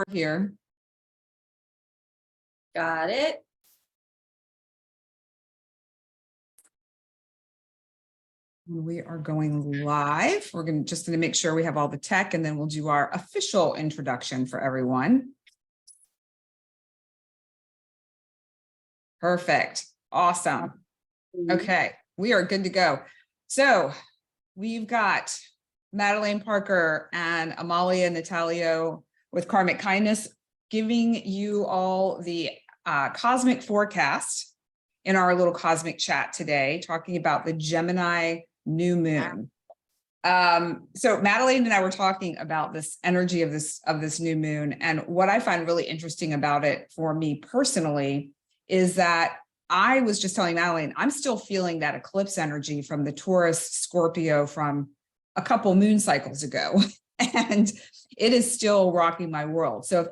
For here. Got it. We are going live. We're going to make sure we have all the tech, and then we'll do our official introduction for everyone. Perfect. Awesome. Okay, we are good to go. So we've got Madelaine Parker and Amalia Natalio with Karmic Kindness giving you all the cosmic forecast in our little cosmic chat today, talking about the Gemini new moon. So Madelaine and I were talking about this energy of this new moon, and what I find really interesting about it for me personally is that I was just telling Madelaine, I'm still feeling that eclipse energy from the Taurus Scorpio from a couple moon cycles ago, and it is still rocking my world. So if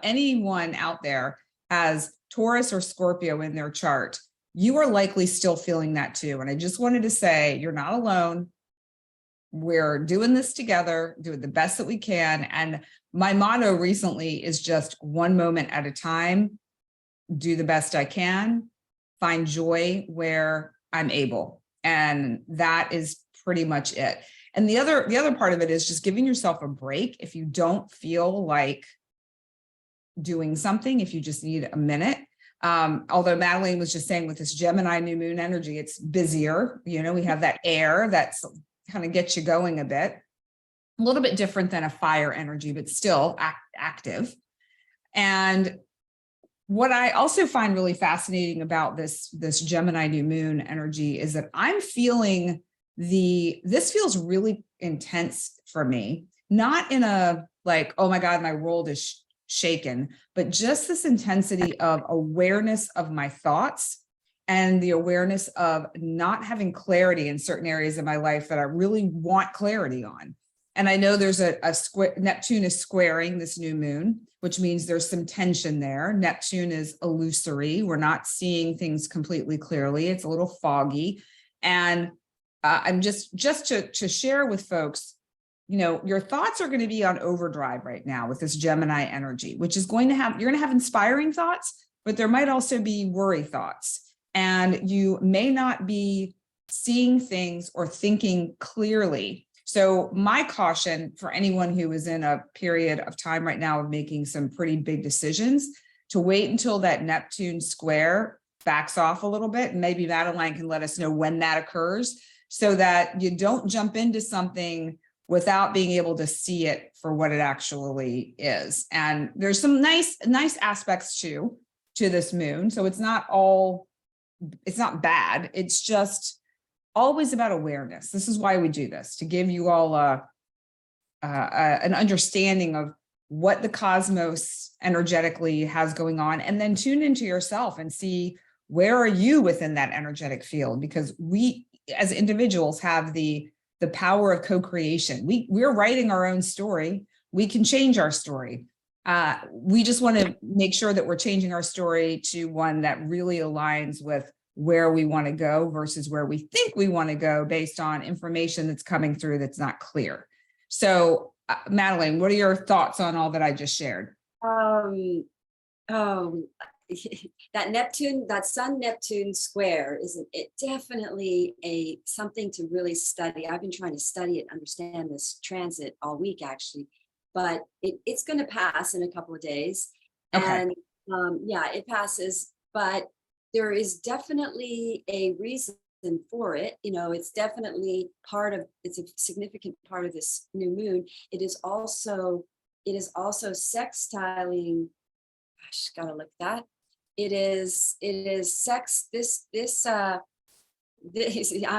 anyone out there has Taurus or Scorpio in their chart, you are likely still feeling that too. And I just wanted to say, you're not alone. We're doing this together, doing the best that we can. And my motto recently is just one moment at a time, do the best I can, find joy where I'm able. And that is pretty much it. And the other part of it is just giving yourself a break. If you don't feel like doing something, if you just need a minute, although Madelaine was just saying with this Gemini new moon energy, it's busier. You know, we have that air that's kind of gets you going a bit, a little bit different than a fire energy, but still active. And what I also find really fascinating about this Gemini new moon energy is that I'm feeling this feels really intense for me, not in a like, oh my God, my world is shaken, but just this intensity of awareness of my thoughts and the awareness of not having clarity in certain areas of my life that I really want clarity on. And I know there's a square, Neptune is squaring this new moon, which means there's some tension there. Neptune is illusory. We're not seeing things completely clearly. It's a little foggy. And I'm just to share with folks, you know, your thoughts are going to be on overdrive right now with this Gemini energy, which is going to have, you're going to have inspiring thoughts, but there might also be worry thoughts. And you may not be seeing things or thinking clearly. So my caution for anyone who is in a period of time right now of making some pretty big decisions, to wait until that Neptune square backs off a little bit. And maybe Madelaine can let us know when that occurs so that you don't jump into something without being able to see it for what it actually is. And there's some nice aspects to this moon. So it's not bad. It's just always about awareness. This is why we do this, to give you all an understanding of what the cosmos energetically has going on, and then tune into yourself and see where are you within that energetic field, because we as individuals have the power of co-creation. We're writing our own story. We can change our story. We just want to make sure that we're changing our story to one that really aligns with where we want to go versus where we think we want to go based on information that's coming through that's not clear. So, Madelaine, what are your thoughts on all that I just shared? That Neptune, that Sun Neptune square is definitely something to really study. I've been trying to study it, understand this transit all week actually, but it's going to pass in a couple of days. Okay. And yeah, it passes, but there is definitely a reason for it. You know, it's definitely it's a significant part of this new moon. It is also sextiling. Gosh, gotta look at that. It is sex.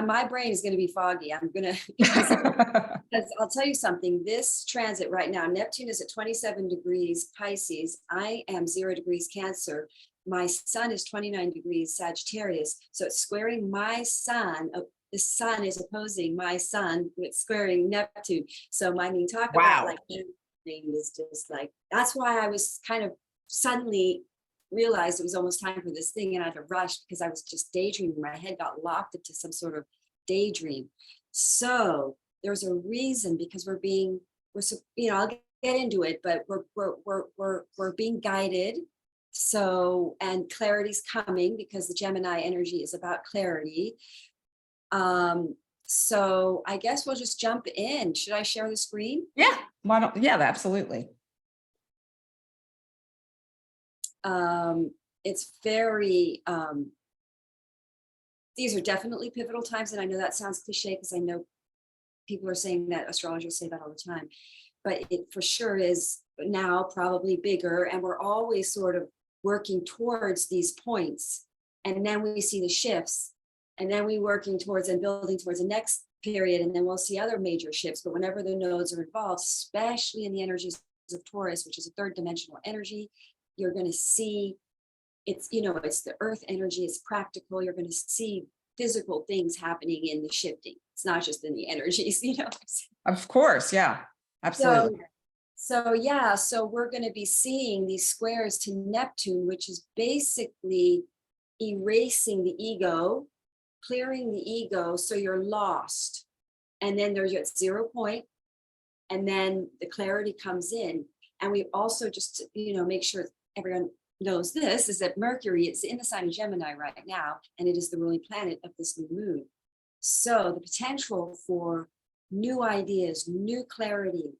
My brain is going to be foggy. I'm going to, because I'll tell you something, this transit right now, Neptune is at 27 degrees Pisces. I am 0 degrees Cancer. My sun is 29 degrees Sagittarius. So it's squaring my sun. The sun is opposing my sun with squaring Neptune. So talk about like thing is just like, that's why I was kind of suddenly realized it was almost time for this thing, and I had to rush because I was just daydreaming. My head got locked into some sort of daydream. So there's a reason, because I'll get get into it, but we're being guided. So, and clarity's coming because the Gemini energy is about clarity. So I guess we'll just jump in. Should I share the screen? Yeah, why don't, yeah, absolutely. It's very, these are definitely pivotal times. And I know that sounds cliche because I know people are saying that, astrologers say that all the time, but it for sure is now probably bigger. And we're always sort of working towards these points. And then we see the shifts, and then we working towards and building towards the next period. And then we'll see other major shifts. But whenever the nodes are involved, especially in the energies of Taurus, which is a third dimensional energy, you're going to see it's, you know, it's the earth energy, it's practical. You're going to see physical things happening in the shifting. It's not just in the energies, you know. Of course, yeah, absolutely. So yeah, so we're going to be seeing these squares to Neptune, which is basically erasing the ego, clearing the ego, so you're lost. And then there's your 0 point, and then the clarity comes in. And we also just, you know, make sure everyone knows this, is that Mercury is in the sign of Gemini right now, and it is the ruling planet of this new moon. So the potential for new ideas, new clarity,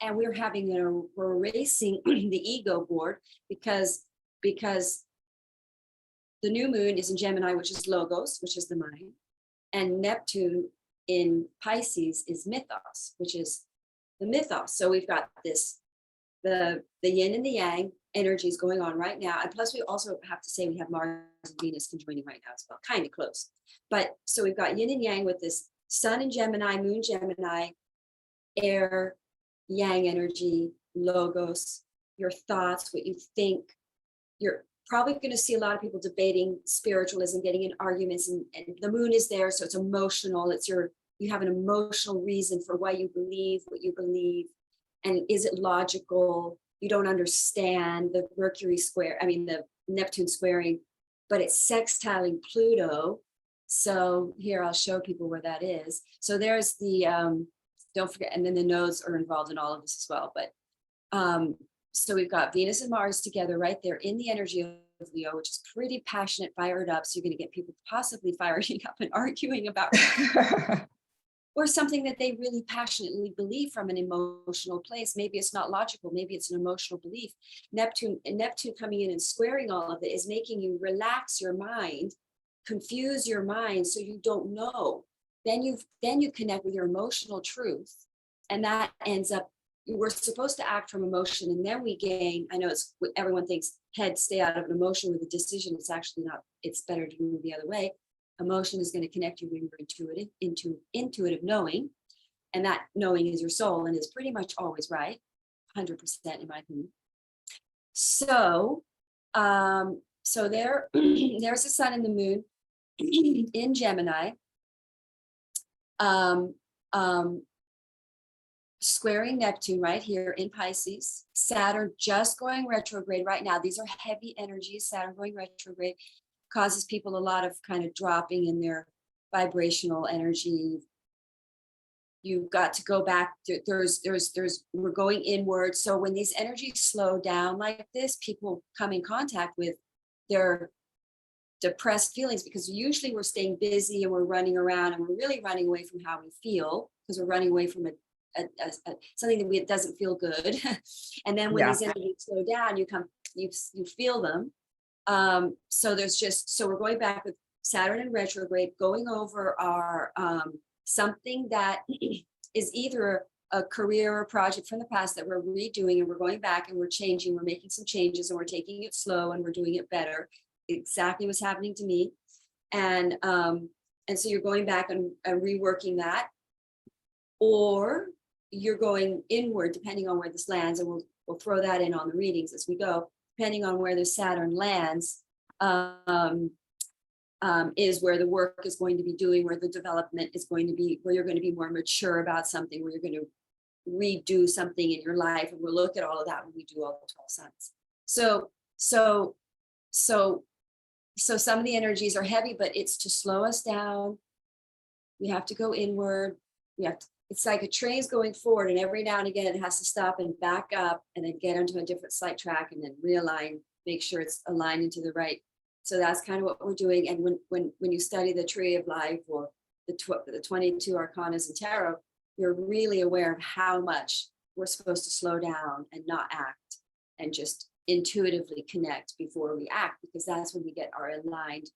and we're having we're erasing the ego board because the new moon is in Gemini, which is logos, which is the mind, and Neptune in Pisces is mythos, which is the mythos. So we've got this, the yin and the yang energies going on right now. And plus we also have to say we have Mars and Venus conjoining right now as well, kind of close. But so we've got yin and yang with this sun in Gemini, moon Gemini, air, yang energy, logos, your thoughts, what you think. You're probably going to see a lot of people debating spiritualism, getting in arguments, and the moon is there. So it's emotional. It's you have an emotional reason for why you believe what you believe. And is it logical? You don't understand the Mercury square, I mean, the Neptune squaring, but it's sextiling Pluto. So here I'll show people where that is. So there's the, don't forget, and then the nodes are involved in all of this as well. But so we've got Venus and Mars together right there in the energy of Leo, which is pretty passionate, fired up. So you're going to get people possibly firing up and arguing about or something that they really passionately believe from an emotional place. Maybe it's not logical. Maybe it's an emotional belief. Neptune coming in and squaring all of it is making you relax your mind, confuse your mind so you don't know. Then you connect with your emotional truth, and that ends up, we're supposed to act from emotion, and then we gain, I know it's, everyone thinks head, stay out of an emotion with a decision. It's actually not, it's better to move the other way. Emotion is going to connect you when you're intuitive knowing, and that knowing is your soul and is pretty much always right, 100% in my opinion. So so there's the sun and the moon in Gemini, squaring Neptune right here in Pisces. Saturn just going retrograde right now. These are heavy energies. Saturn going retrograde causes people a lot of kind of dropping in their vibrational energy. You've got to go back. We're going inward. So when these energies slow down like this, people come in contact with their depressed feelings, because usually we're staying busy and we're running around and we're really running away from how we feel, because we're running away from something that doesn't feel good. And then when these energies slow down, you feel them. So we're going back with Saturn in retrograde, going over our something that is either a career or project from the past that we're redoing, and we're going back and we're changing, we're making some changes, and we're taking it slow and we're doing it better. Exactly what's happening to me. And so you're going back and reworking that, or you're going inward, depending on where this lands, and we'll throw that in on the readings as we go. Depending on where the Saturn lands, is where the work is going to be doing, where the development is going to be, where you're going to be more mature about something, where you're going to redo something in your life. And we'll look at all of that when we do all the 12 signs. So some of the energies are heavy, but it's to slow us down. We have to go inward. We have to it's like a train's going forward, and every now and again it has to stop and back up and then get onto a different slight track and then realign, make sure it's aligned into the right. So that's kind of what we're doing. And when you study the tree of life or the 22 arcanas in tarot, you're really aware of how much we're supposed to slow down and not act and just intuitively connect before we act, because that's when we get our aligned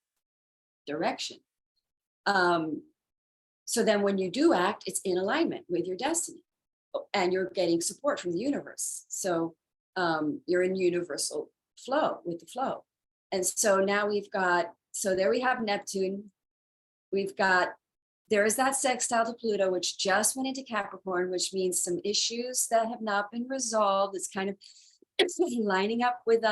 direction. So then when you do act, it's in alignment with your destiny and you're getting support from the universe. So you're in universal flow with the flow. And so now we've got, so there we have Neptune. We've got, there is that sextile to Pluto, which just went into Capricorn, which means some issues that have not been resolved. It's kind of lining up with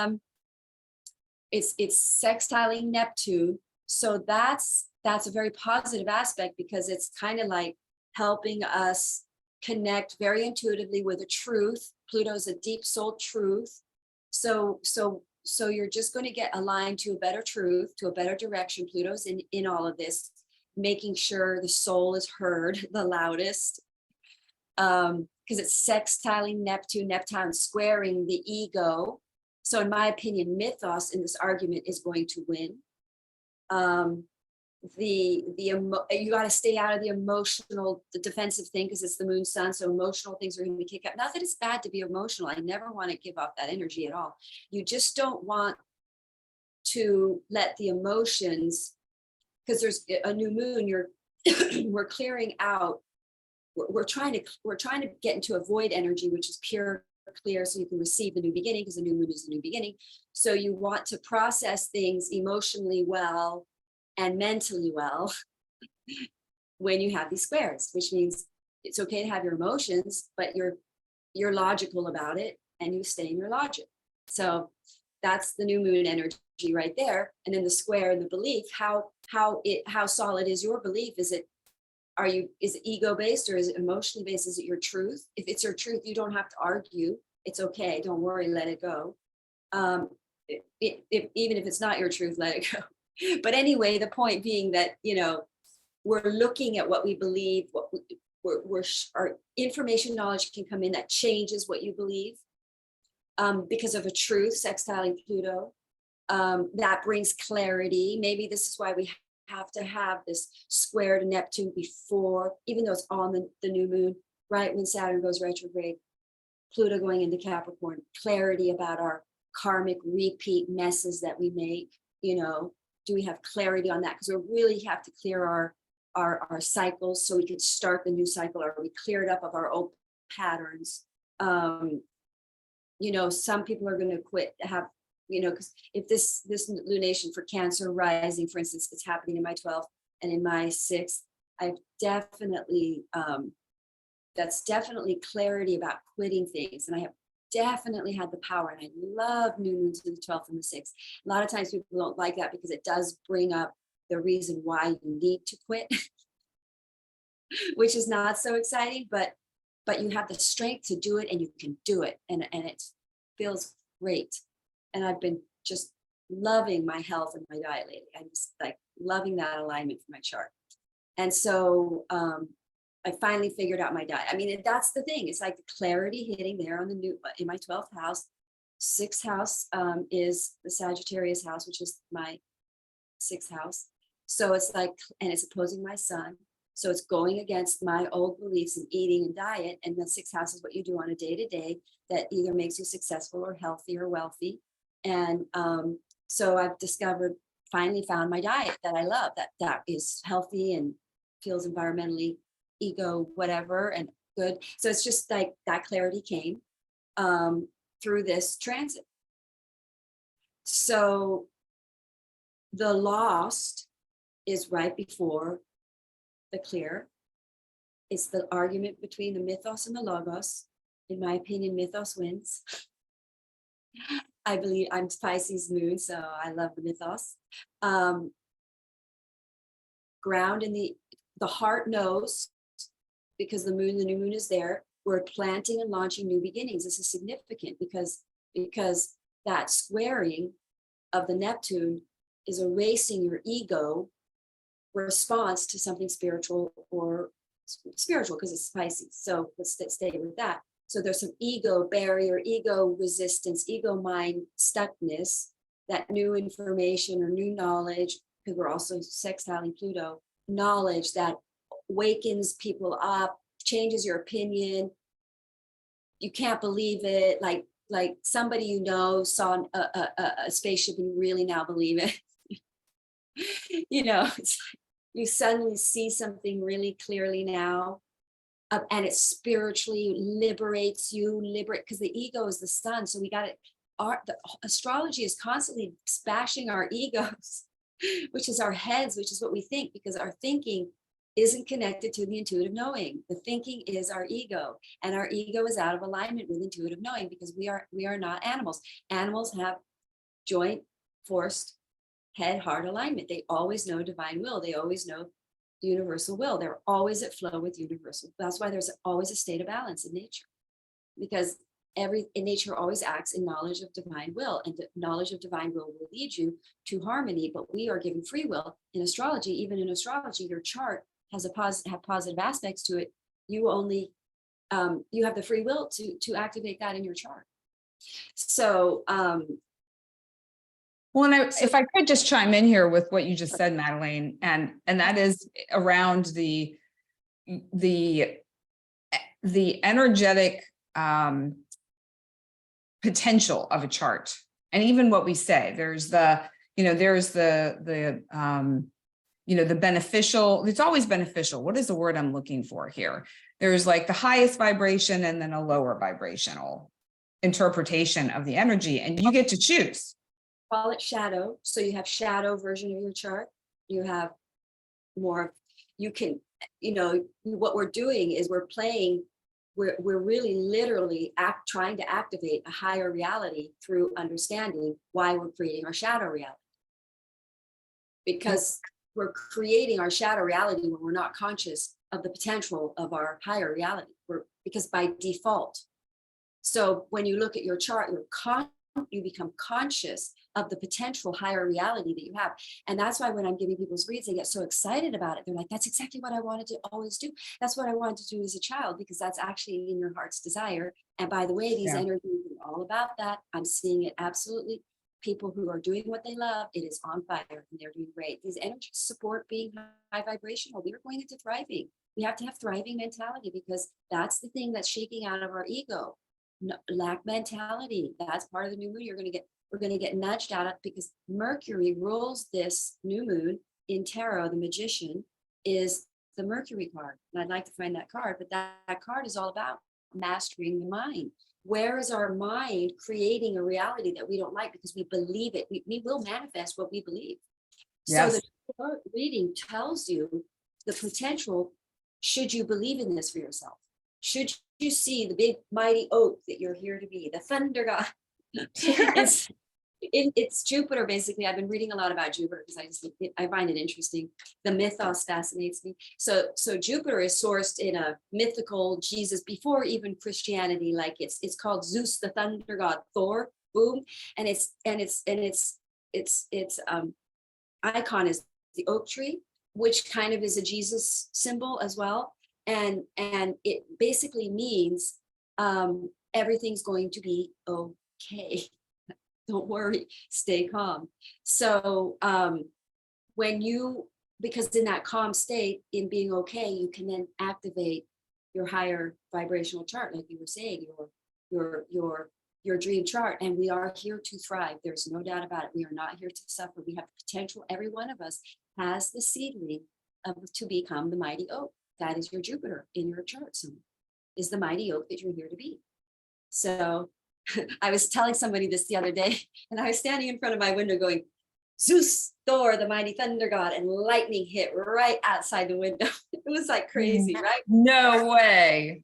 it's sextiling Neptune. So that's a very positive aspect, because it's kind of like helping us connect very intuitively with a truth. Pluto's a deep soul truth. So you're just going to get aligned to a better truth, to a better direction. Pluto's in all of this, making sure the soul is heard the loudest. Because it's sextiling Neptune, Neptune squaring the ego. So in my opinion, Mythos in this argument is going to win. You got to stay out of the defensive thing, because it's the moon sun, so emotional things are going to kick up. Not that it's bad to be emotional, I never want to give off that energy at all. You just don't want to let the emotions, because there's a new moon, we're clearing out, we're trying to get into a void energy, which is pure, clear, so you can receive the new beginning, because the new moon is the new beginning. So you want to process things emotionally well and mentally well when you have these squares, which means it's okay to have your emotions, but you're logical about it and you stay in your logic. So that's the new moon energy right there. And then the square and the belief, how solid is your belief? Is it ego based, or is it emotionally based? Is it your truth? If it's your truth, you don't have to argue. It's okay. Don't worry, let it go. Even if it's not your truth, let it go. But anyway, the point being that, we're looking at what we believe, our information knowledge can come in that changes what you believe, because of a truth, sextiling Pluto, that brings clarity. Maybe this is why we have to have this square to Neptune before, even though it's on the new moon, right when Saturn goes retrograde, Pluto going into Capricorn, clarity about our karmic repeat messes that we make. Do we have clarity on that? Because we really have to clear our cycles so we can start the new cycle. Or we cleared up of our old patterns. Some people are going to quit, because if this lunation for Cancer rising, for instance, it's happening in my 12th and in my 6th, I've definitely, that's definitely clarity about quitting things. And I have definitely had the power, and I love new moons in the 12th and the 6th. A lot of times people don't like that because it does bring up the reason why you need to quit, which is not so exciting, but you have the strength to do it, and you can do it, and it feels great. And I've been just loving my health and my diet lately. I'm just like loving that alignment for my chart. And so I finally figured out my diet. I mean, that's the thing. It's like the clarity hitting there on in my 12th house. 6th house is the Sagittarius house, which is my 6th house. So it's like, and it's opposing my sun. So it's going against my old beliefs in eating and diet. And the 6th house is what you do on a day-to-day that either makes you successful or healthy or wealthy. And so I've finally found my diet that I love, that is healthy and feels environmentally ego, whatever, and good. So it's just like that clarity came through this transit. So the lost is right before the clear. It's the argument between the mythos and the logos. In my opinion, mythos wins. I believe I'm Pisces moon, so I love the mythos. Ground in the heart knows, because the new moon is there. We're planting and launching new beginnings. This is significant because that squaring of the Neptune is erasing your ego response to something spiritual or spiritual because it's Pisces. So let's stay with that. So there's some ego barrier, ego resistance, ego mind stuckness, that new information or new knowledge, because we're also sextiling Pluto, knowledge that wakens people up, changes your opinion. You can't believe it. Like somebody you know saw a spaceship and you really now believe it. You know, it's like you suddenly see something really clearly now, and it spiritually liberates you, because the ego is the sun. So we got it. The astrology is constantly bashing our egos, which is our heads, which is what we think, because our thinking isn't connected to the intuitive knowing. The thinking is our ego, and our ego is out of alignment with intuitive knowing, because we are not animals. Animals have joint forced head heart alignment. They always know divine will. They always know universal will. They're always at flow with universal. That's why there's always a state of balance in nature, because in nature always acts in knowledge of divine will, and the knowledge of divine will lead you to harmony. But we are given free will in astrology. Even in astrology, your chart has have positive aspects to it. You only you have the free will to activate that in your chart. So well, and if I could just chime in here with what you just said, Madelaine, and that is around the energetic potential of a chart. And even what we say, there's the beneficial, it's always beneficial. What is the word I'm looking for here? There's like the highest vibration and then a lower vibrational interpretation of the energy, and you get to choose. Call it shadow. So you have shadow version of your chart. You have more, you can, what we're doing is we're playing, we're really literally trying to activate a higher reality through understanding why we're creating our shadow reality. Because we're creating our shadow reality when we're not conscious of the potential of our higher reality. Because by default. So when you look at your chart, you become conscious of the potential higher reality that you have. And that's why when I'm giving people's reads, they get so excited about it. They're like, that's exactly what I wanted to always do. That's what I wanted to do as a child, because that's actually in your heart's desire. And by the way, these energies are all about that. I'm seeing it absolutely. People who are doing what they love, it is on fire and they're doing great. These energies support being high vibrational. We are going into thriving. We have to have thriving mentality, because that's the thing that's shaking out of our ego. Lack mentality. That's part of the new moon. We're going to get nudged out of, because Mercury rules this new moon in tarot. The magician is the Mercury card. And I'd like to find that card, but that card is all about mastering the mind. Where is our mind creating a reality that we don't like because we believe it? We will manifest what we believe. Yes. So the reading tells you the potential. Should you believe in this for yourself? Should you see the big mighty oak that you're here to be, the thunder god? It's Jupiter, basically. I've been reading a lot about Jupiter because I find it interesting. The mythos fascinates me. So Jupiter is sourced in a mythical Jesus before even Christianity. Like it's called Zeus, the thunder god, Thor, boom, and its icon is the oak tree, which kind of is a Jesus symbol as well. And it basically means everything's going to be okay. Don't worry, stay calm. So because in that calm state, in being okay, you can then activate your higher vibrational chart, like you were saying, your dream chart. And we are here to thrive. There's no doubt about it. We are not here to suffer. We have the potential. Every one of us has the seedling to become the mighty oak. That is your Jupiter in your chart. So is the mighty oak that you're here to be. So I was telling somebody this the other day, and I was standing in front of my window going, Zeus, Thor, the mighty thunder god, and lightning hit right outside the window. It was like crazy, right? No way.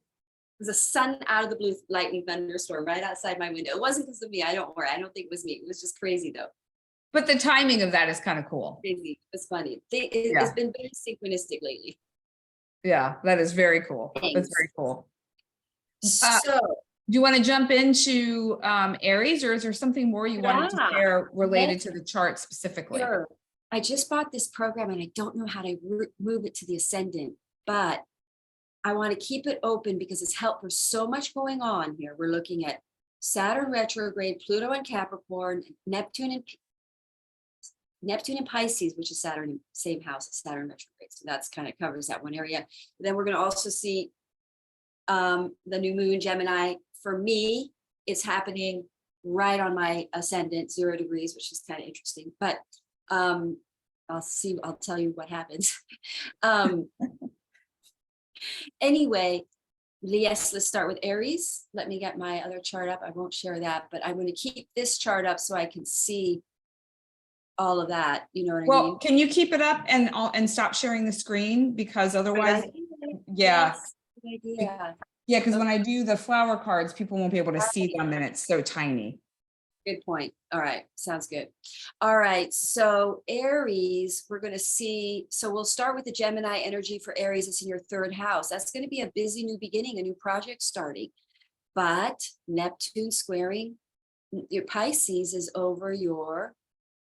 It was a sun out of the blue lightning thunderstorm right outside my window. It wasn't because of me. I don't think it was me. It was just crazy though. But the timing of that is kind of cool. Crazy. It's funny. It's been very synchronistic lately. Yeah, that is very cool. Thanks. That's very cool. So do you want to jump into Aries, or is there something more you wanted to share related to the chart specifically? Sure. I just bought this program and I don't know how to move it to the ascendant, but I want to keep it open because it's helpful. There's so much going on here. We're looking at Saturn retrograde, Pluto and Capricorn, Neptune and Pisces, which is Saturn, same house as Saturn retrograde. So that's kind of covers that one area. Then we're going to also see the new moon Gemini. For me, it's happening right on my ascendant, 0 degrees, which is kind of interesting. But I'll tell you what happens. Anyway, yes, let's start with Aries. Let me get my other chart up. I won't share that, but I'm going to keep this chart up so I can see all of that. You know what I Well, mean? can you keep it up and stop sharing the screen? Because otherwise, yeah. Yes, good idea. Yeah, because when I do the flower cards, people won't be able to see them and it's so tiny. Good point. All right. Sounds good. All right. So Aries, we're going to see. So we'll start with the Gemini energy for Aries. It's in your 3rd house. That's going to be a busy new beginning, a new project starting. But Neptune squaring your Pisces is over your,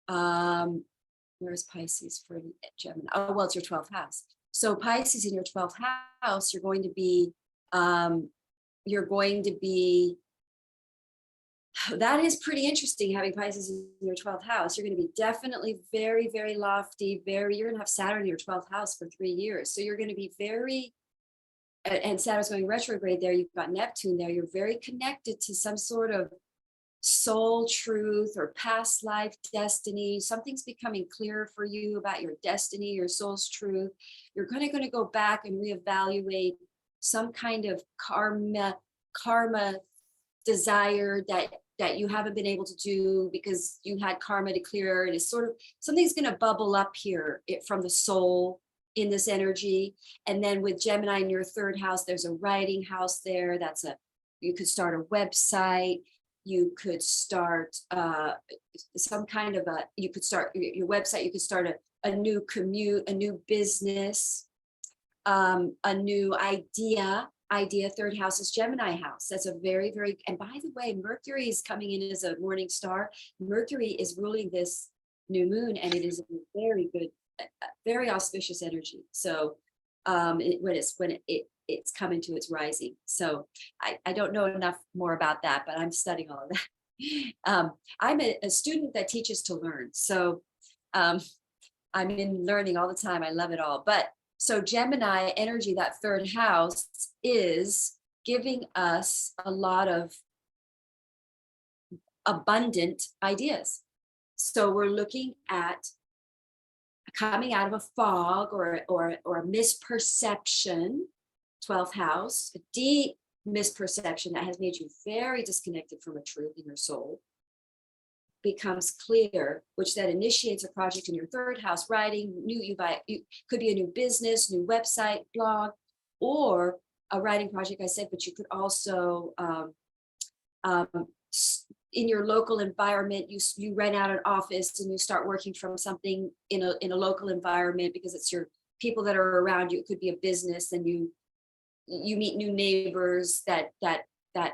where's Pisces for Gemini? Oh, well, it's your 12th house. So Pisces in your 12th house, you're going to be, that is pretty interesting, having Pisces in your 12th house. You're going to be definitely very, very lofty, you're going to have Saturn in your 12th house for 3 years. So you're going to be very, and Saturn's going retrograde there. You've got Neptune there. You're very connected to some sort of soul truth or past life destiny. Something's becoming clearer for you about your destiny, your soul's truth. You're going to go back and reevaluate some kind of karma desire that you haven't been able to do because you had karma to clear, and it's sort of something's going to bubble up here from the soul in this energy. And then with Gemini in your 3rd house, there's a writing house there. You could start a website. You could start some kind of you could start your website. You could start a new commute, a new business, a new idea. 3rd house is Gemini house. That's a very, very, and by the way, Mercury is coming in as a morning star. Mercury is ruling this new moon, and it is a very good, very auspicious energy. So it's coming to its rising. So I don't know enough more about that, but I'm studying all of that. I'm a student that teaches to learn. So I'm in learning all the time. I love it all. But so Gemini energy, that 3rd house, is giving us a lot of abundant ideas. So we're looking at coming out of a fog or a misperception, 12th house, a deep misperception that has made you very disconnected from a truth in your soul, becomes clear, which then initiates a project in your 3rd house, writing, could be a new business, new website, blog, or a writing project, I said, but you could also, in your local environment, you rent out an office and you start working from something in a local environment because it's your people that are around you. It could be a business, and you meet new neighbors that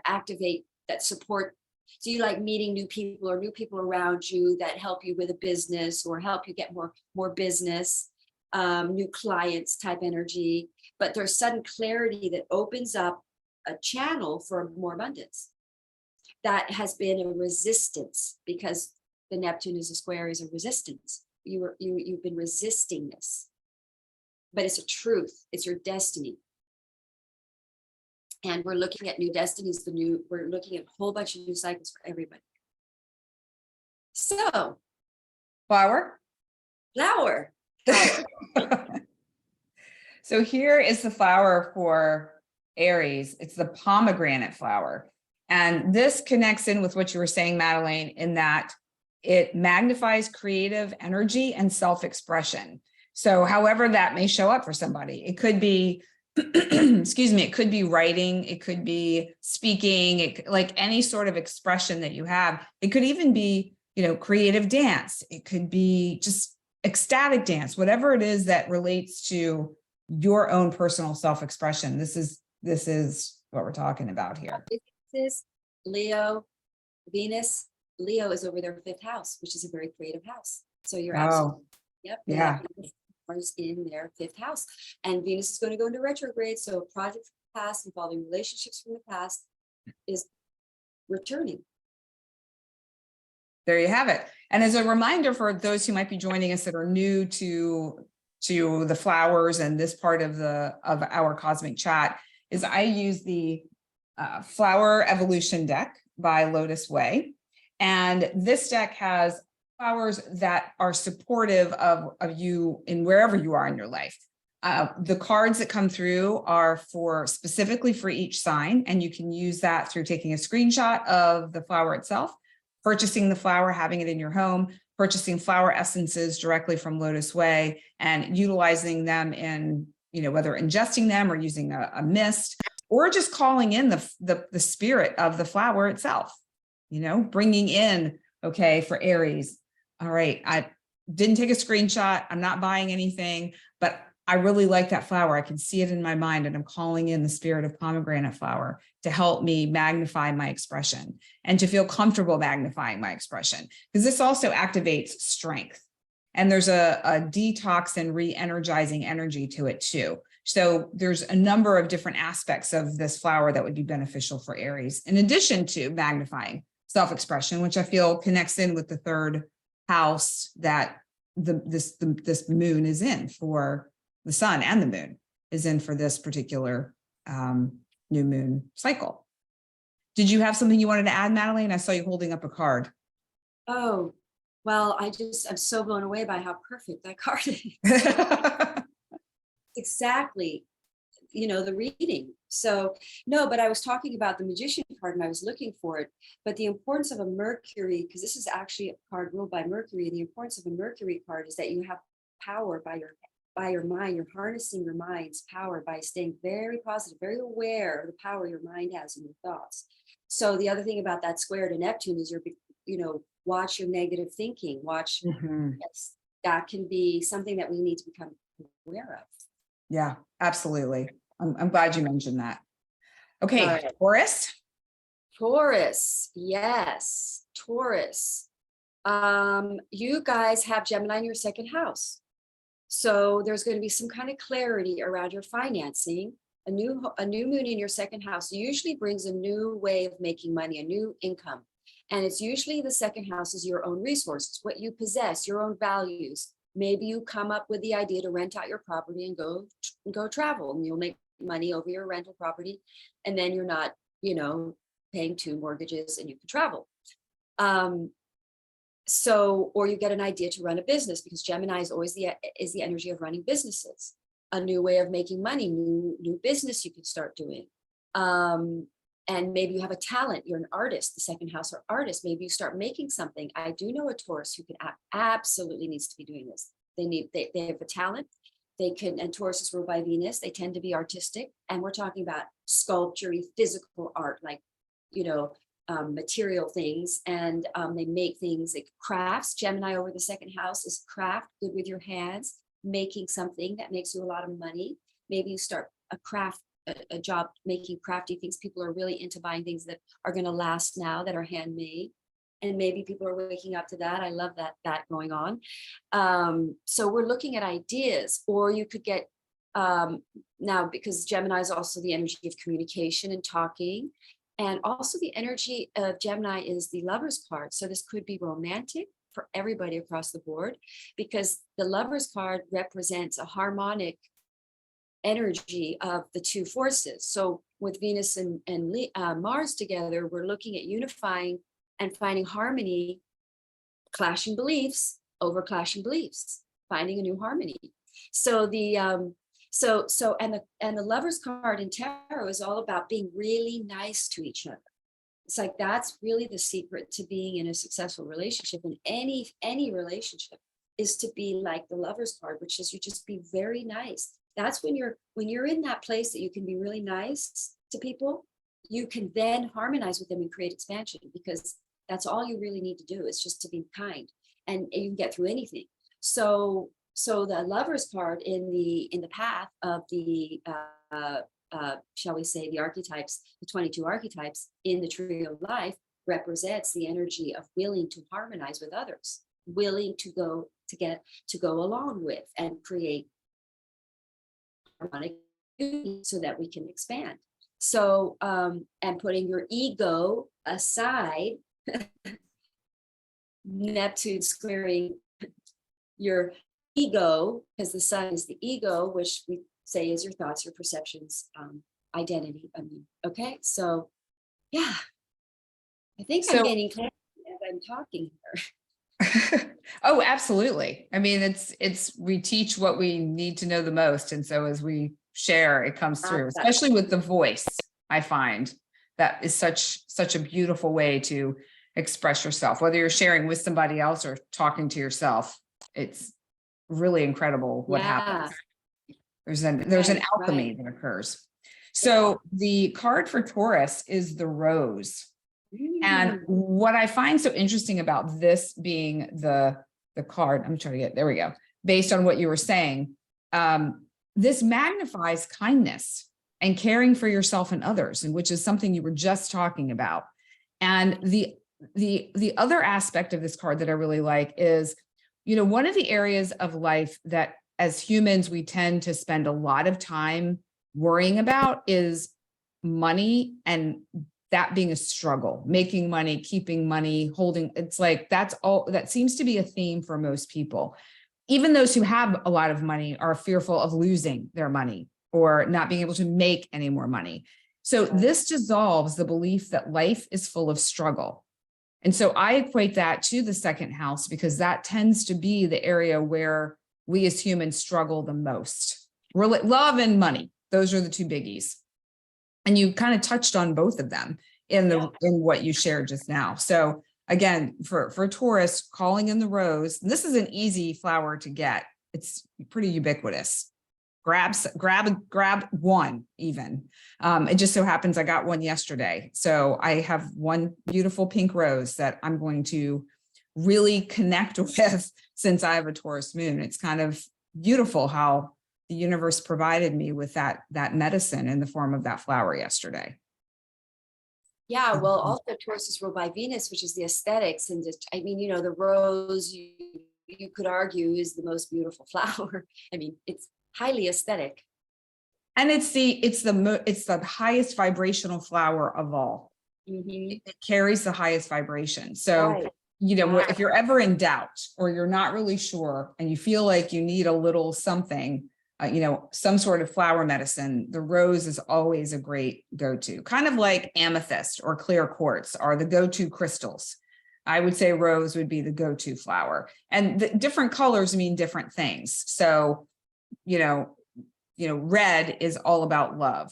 activate, that support. So you like meeting new people or new people around you that help you with a business or help you get more business, new clients type energy. But there's sudden clarity that opens up a channel for more abundance. That has been a resistance because the Neptune is a square, is a resistance. You've been resisting this, but it's a truth. It's your destiny. And we're looking at new destinies, we're looking at a whole bunch of new cycles for everybody. So, Flower. So here is the flower for Aries. It's the pomegranate flower. And this connects in with what you were saying, Madelaine, in that it magnifies creative energy and self-expression. So however that may show up for somebody, it could be excuse me, it could be writing, it could be speaking, like any sort of expression that you have. It could even be, creative dance. It could be just ecstatic dance, whatever it is that relates to your own personal self-expression. This is what we're talking about here. This Leo, Venus, Leo is over their 5th house, which is a very creative house. So you're absolutely, yep. Yeah. Mars in their 5th house, and Venus is going to go into retrograde. So projects from the past involving relationships from the past is returning. There you have it. And as a reminder for those who might be joining us that are new to the flowers and this part of our cosmic chat, is I use the Flower Evolution deck by Lotus Way. And this deck has flowers that are supportive of you in wherever you are in your life. The cards that come through are specifically for each sign, and you can use that through taking a screenshot of the flower itself, purchasing the flower, having it in your home, purchasing flower essences directly from Lotus Way, and utilizing them in, whether ingesting them or using a mist, or just calling in the spirit of the flower itself, bringing in, okay, for Aries. All right, I didn't take a screenshot. I'm not buying anything, but I really like that flower. I can see it in my mind, and I'm calling in the spirit of pomegranate flower to help me magnify my expression and to feel comfortable magnifying my expression, because this also activates strength. And there's a detox and re-energizing energy to it too. So there's a number of different aspects of this flower that would be beneficial for Aries, in addition to magnifying self-expression, which I feel connects in with the 3rd house that this moon is in, for the sun, and the moon is in for this particular new moon cycle. Did you have something you wanted to add, Madelaine? I saw you holding up a card. Oh, well, I'm so blown away by how perfect that card is. Exactly, the reading. So no, but I was talking about the Magician card and I was looking for it, but the importance of a Mercury, because this is actually a card ruled by Mercury, the importance of a Mercury card is that you have power by your mind. You're harnessing your mind's power by staying very positive, very aware of the power your mind has in your thoughts. So the other thing about that square to Neptune is watch your negative thinking, watch. That can be something that we need to become aware of. Yeah, absolutely. I'm glad you mentioned that. Okay, right. Taurus, yes, Taurus. You guys have Gemini in your 2nd house. So there's going to be some kind of clarity around your financing. A new moon in your 2nd house usually brings a new way of making money, a new income. And it's usually the 2nd house is your own resources, what you possess, your own values. Maybe you come up with the idea to rent out your property and go travel, and you'll make money over your rental property. And then you're not, paying 2 mortgages and you can travel. Or you get an idea to run a business, because Gemini is always the energy of running businesses, a new way of making money, new business you can start doing. And maybe you have a talent, you're an artist, the 2nd house are artists. Maybe you start making something. I do know a Taurus who can absolutely needs to be doing this. They have a talent. They can, and Taurus is ruled by Venus. They tend to be artistic. And we're talking about sculpture, physical art, like, material things. And they make things like crafts. Gemini over the 2nd house is craft, good with your hands, making something that makes you a lot of money. Maybe you start a job making crafty things. People are really into buying things that are going to last now, that are handmade, and maybe people are waking up to that. I love that going on. So we're looking at ideas, or you could get now, because Gemini is also the energy of communication and talking, and also the energy of Gemini is the Lover's card. So this could be romantic for everybody across the board, because the Lover's card represents a harmonic energy of the 2 forces. So with Venus and Mars together, we're looking at unifying and finding harmony, clashing beliefs over clashing beliefs, finding a new harmony. So the Lover's card in tarot is all about being really nice to each other. It's like that's really the secret to being in a successful relationship, in any relationship, is to be like the Lover's card, which is you just be very nice. That's when you're in that place that you can be really nice to people, you can then harmonize with them and create expansion, because that's all you really need to do, is just to be kind, and you can get through anything. So the Lover's card in the path of the shall we say the archetypes, the 22 archetypes in the tree of life, represents the energy of willing to harmonize with others. willing to go along with and create harmonic so that we can expand. So, and putting your ego aside, Neptune squaring your ego, because the sun is the ego, which we say is your thoughts, your perceptions, identity. I mean, okay, so yeah, I think I'm So, getting clarity as I'm talking here. oh, absolutely. I mean, we teach what we need to know the most. And so as we share, it comes through, especially with the voice. I find that is such a beautiful way to express yourself, whether you're sharing with somebody else or talking to yourself. It's really incredible what happens. There's an alchemy that occurs. So the card for Taurus is the rose. And what I find so interesting about this being the card, I'm trying to get, there we go, based on what you were saying, this magnifies kindness and caring for yourself and others, and which is something you were just talking about. And the other aspect of this card that I really like is, one of the areas of life that as humans, we tend to spend a lot of time worrying about is money, and that being a struggle, making money, keeping money, holding, it's like, that's all, that seems to be a theme for most people. Even those who have a lot of money are fearful of losing their money or not being able to make any more money. So this dissolves the belief that life is full of struggle. And so I equate that to the second house, because that tends to be the area where we as humans struggle the most. Love and money, those are the two biggies. And you kind of touched on both of them in what you shared just now. So again, for Taurus, calling in the rose, this is an easy flower to get. It's pretty ubiquitous. Grab one even. It just so happens I got one yesterday. So I have one beautiful pink rose that I'm going to really connect with since I have a Taurus moon. It's kind of beautiful how the universe provided me with that medicine in the form of that flower yesterday. Yeah, well, also Taurus is ruled by Venus, which is the aesthetics. And just, I mean, the rose, you could argue, is the most beautiful flower. I mean, it's highly aesthetic. And it's the highest vibrational flower of all. It carries the highest vibration. So, if you're ever in doubt or you're not really sure and you feel like you need a little something, some sort of flower medicine, the rose is always a great go-to. Kind of like amethyst or clear quartz are the go-to crystals. I would say rose would be the go-to flower. And the different colors mean different things. So, red is all about love.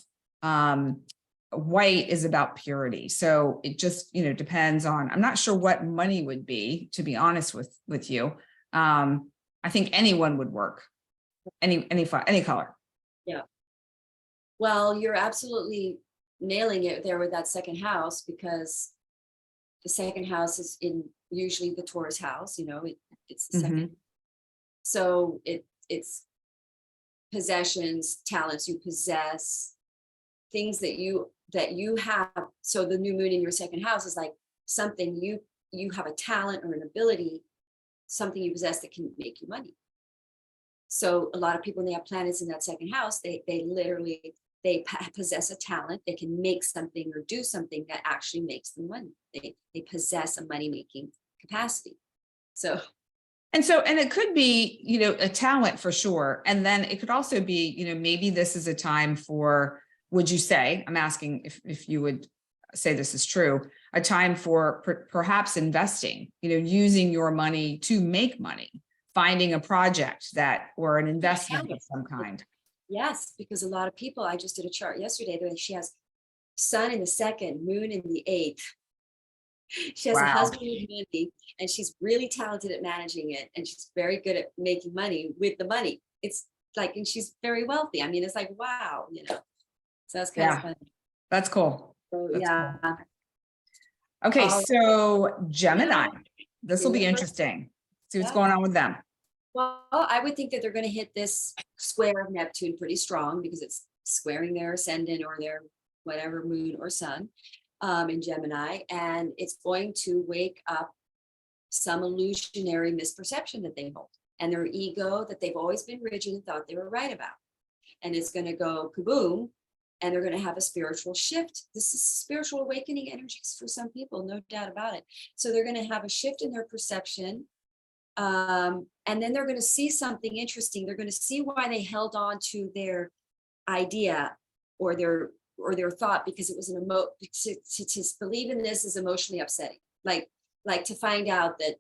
White is about purity. So it just, depends on, I'm not sure what money would be, to be honest with you. I think anyone would work. Any color. Yeah. Well, you're absolutely nailing it there with that second house, because the second house is usually the Taurus house, it's the second. So it's possessions, talents you possess, things that you have. So the new moon in your second house is like something you have a talent or an ability, something you possess that can make you money. So a lot of people, when they have planets in that second house, they literally possess a talent. They can make something or do something that actually makes them money. They possess a money-making capacity. So. And it could be, a talent for sure. And then it could also be, maybe this is a time for, would you say, I'm asking if you would say this is true, a time for perhaps investing, using your money to make money. Finding a project or an investment of some kind. Yes, because a lot of people, I just did a chart yesterday, she has sun in the second, moon in the eighth. She has a husband with money, and she's really talented at managing it, and she's very good at making money with the money. It's like, and she's very wealthy. I mean, it's like, wow, So that's kind of fun. That's cool. So, that's cool. Okay, so Gemini, this will be interesting. See what's going on with them. Well, I would think that they're going to hit this square of Neptune pretty strong, because it's squaring their ascendant or their whatever moon or sun in Gemini, and it's going to wake up some illusionary misperception that they hold, and their ego that they've always been rigid and thought they were right about. And it's going to go kaboom, and they're going to have a spiritual shift. This is spiritual awakening energies for some people, no doubt about it. So they're going to have a shift in their perception. And then they're going to see something interesting. They're going to see why they held on to their idea or their thought, because it was to believe in this is emotionally upsetting. Like to find out that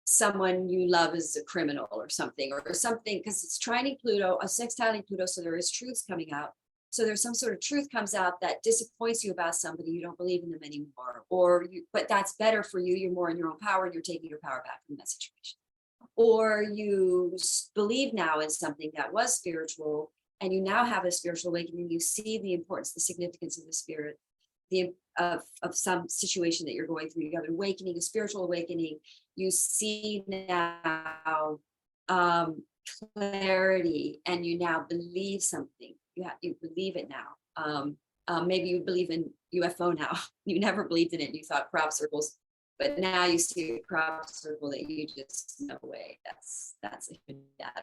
someone you love is a criminal or something, because it's trining Pluto, a sextiling Pluto. So there is truths coming out. So there's some sort of truth comes out that disappoints you about somebody. You don't believe in them anymore, but that's better for you. You're more in your own power and you're taking your power back from that situation. Or you believe now in something that was spiritual, and you now have a spiritual awakening. You see the importance, the significance of the spirit, of some situation that you're going through. You have an awakening, a spiritual awakening. You see now clarity, and you now believe something. You believe it now. Maybe you believe in UFO now. You never believed in it. You thought crop circles, but now you see a crop circle that you just, no way, that's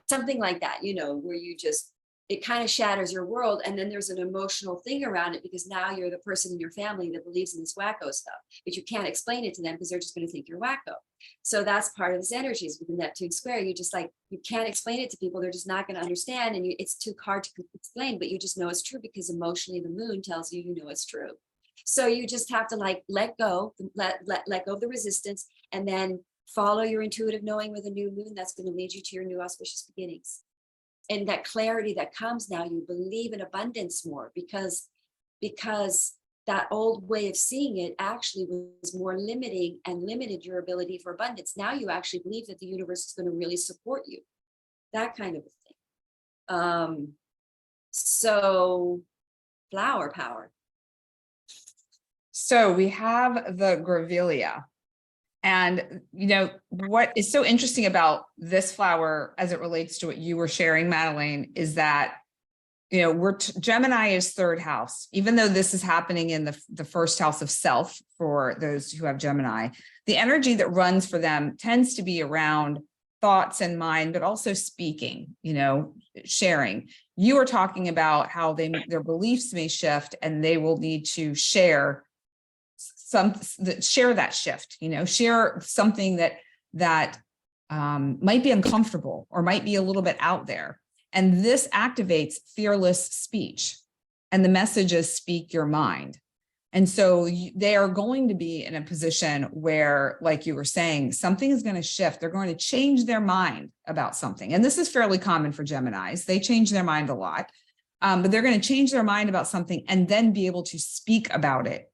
something like that, where you just, it kind of shatters your world. And then there's an emotional thing around it, because now you're the person in your family that believes in this wacko stuff, but you can't explain it to them because they're just going to think you're wacko. So that's part of this energies with the Neptune square. You just you can't explain it to people. They're just not going to understand. And it's too hard to explain, but you just know it's true because emotionally the moon tells you, it's true. So you just have to let go of the resistance, and then follow your intuitive knowing with a new moon. That's going to lead you to your new auspicious beginnings. And that clarity that comes now, you believe in abundance more, because that old way of seeing it actually was more limiting and limited your ability for abundance. Now you actually believe that the universe is going to really support you, that kind of a thing. So flower power. So we have the Grevillea. And, what is so interesting about this flower as it relates to what you were sharing, Madelaine, is that, Gemini is third house. Even though this is happening in the first house of self for those who have Gemini, the energy that runs for them tends to be around thoughts and mind, but also speaking, sharing. You are talking about how their beliefs may shift, and they will need to share that shift, share something that might be uncomfortable or might be a little bit out there. And this activates fearless speech. And the message is speak your mind. And so they are going to be in a position where, like you were saying, something is going to shift. They're going to change their mind about something. And this is fairly common for Geminis. They change their mind a lot, but they're going to change their mind about something and then be able to speak about it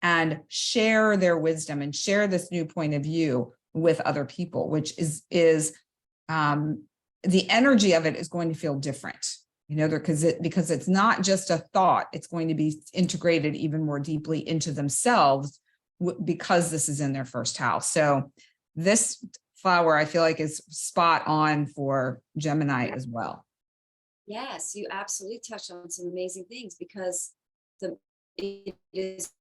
and share their wisdom and share this new point of view with other people, which is the energy of it is going to feel different, because it's not just a thought, it's going to be integrated even more deeply into themselves because this is in their first house. So this flower, I feel like, is spot on for Gemini as well. Yes, you absolutely touched on some amazing things, because it is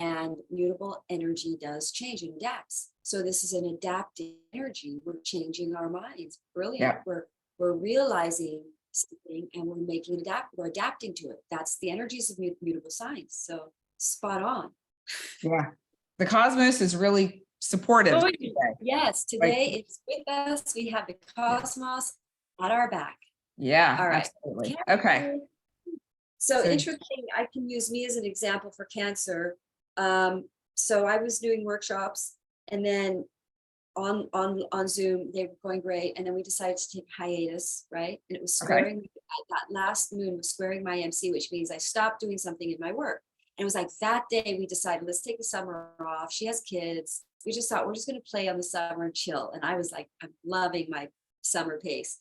and mutable energy does change and adapts. So this is an adapting energy. We're changing our minds. Brilliant. Yeah. We're realizing something and we're making it we're adapting to it. That's the energies of mutable signs. So spot on. Yeah. The cosmos is really supportive. Today. Yes, today it's with us. We have the cosmos at our back. Yeah. All right. Absolutely. Okay. So interesting, I can use me as an example for Cancer. So I was doing workshops, and then on Zoom, they were going great. And then we decided to take hiatus, right? And it was squaring, that last moon was squaring my MC, which means I stopped doing something in my work. And it was like that day we decided, let's take the summer off. She has kids. We just thought we're just going to play on the summer and chill. And I was like, I'm loving my summer pace.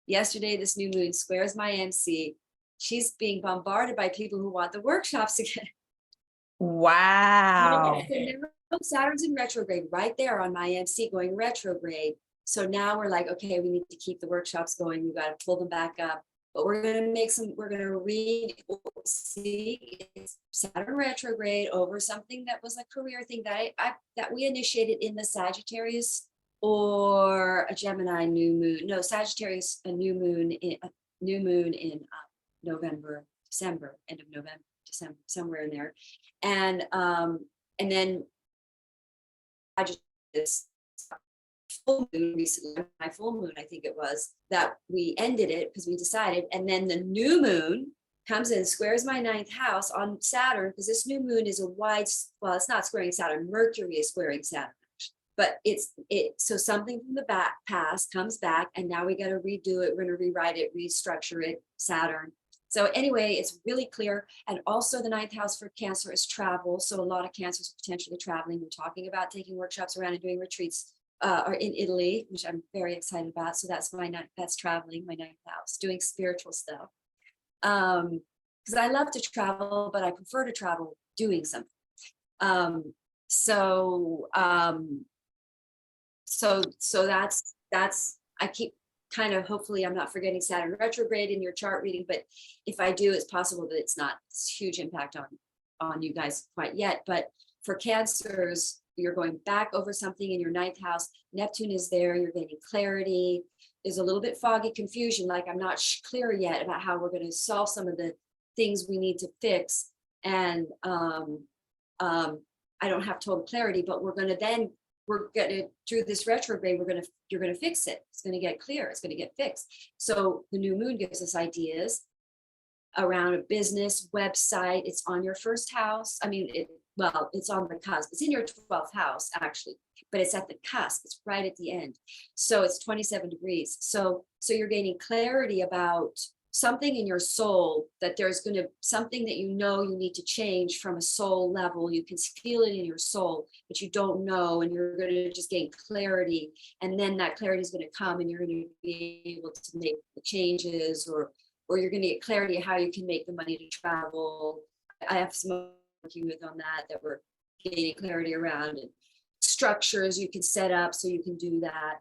Yesterday, this new moon squares my MC. She's being bombarded by people who want the workshops again. Wow. So now Saturn's in retrograde right there on my MC, going retrograde. So now we're like, okay, we need to keep the workshops going. We've got to pull them back up. but we're going to read, see, it's Saturn retrograde over something that was a career thing that we initiated in the Sagittarius or a Gemini new moon. No, Sagittarius, a new moon in November, December, end of November, December, somewhere in there. And then I just, this full moon recently, my full moon, I think it was, that we ended it because we decided, and then the new moon comes in, squares my ninth house on Saturn, because this new moon is a wide, well, it's not squaring Saturn, Mercury is squaring Saturn, but so something from the past comes back, and now we got to redo it, we're going to rewrite it, restructure it, Saturn. So anyway, it's really clear. And also the ninth house for Cancer is travel. So a lot of Cancers are potentially traveling. We're talking about taking workshops around and doing retreats or in Italy, which I'm very excited about. So that's that's traveling, my ninth house, doing spiritual stuff. Because I love to travel, but I prefer to travel doing something. So that's I keep kind of, hopefully I'm not forgetting Saturn retrograde in your chart reading, but if I do, it's possible that it's not huge impact on you guys quite yet. But for Cancers, you're going back over something in your ninth house. Neptune is there, you're getting clarity. There's a little bit foggy confusion, like I'm not clear yet about how we're going to solve some of the things we need to fix. And I don't have total clarity, but we're going to through this retrograde, you're going to fix it. It's going to get clear. It's going to get fixed. So the new moon gives us ideas around a business website. It's on your first house. I mean, it's on the cusp. It's in your 12th house, actually, but it's at the cusp. It's right at the end. So it's 27 degrees. So you're gaining clarity about something in your soul, that there's going to something that you need to change from a soul level. You can feel it in your soul, but you don't know, and you're going to just gain clarity. And then that clarity is going to come, and you're going to be able to make the changes, or you're going to get clarity of how you can make the money to travel. I have some working with on that we're gaining clarity around, and structures you can set up so you can do that.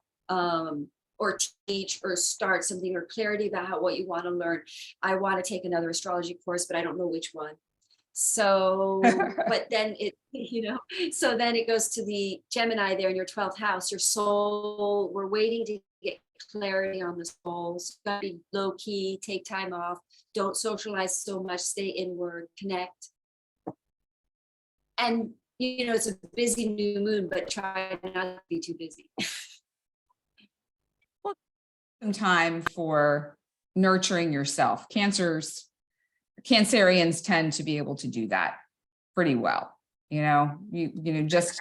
Or teach or start something, or clarity about what you want to learn. I want to take another astrology course, but I don't know which one. So, but then so then it goes to the Gemini there in your 12th house, your soul. We're waiting to get clarity on the soul. So you gotta be low key, take time off, don't socialize so much, stay inward, connect. And it's a busy new moon, but try not to be too busy. Some time for nurturing yourself. Cancerians tend to be able to do that pretty well. Just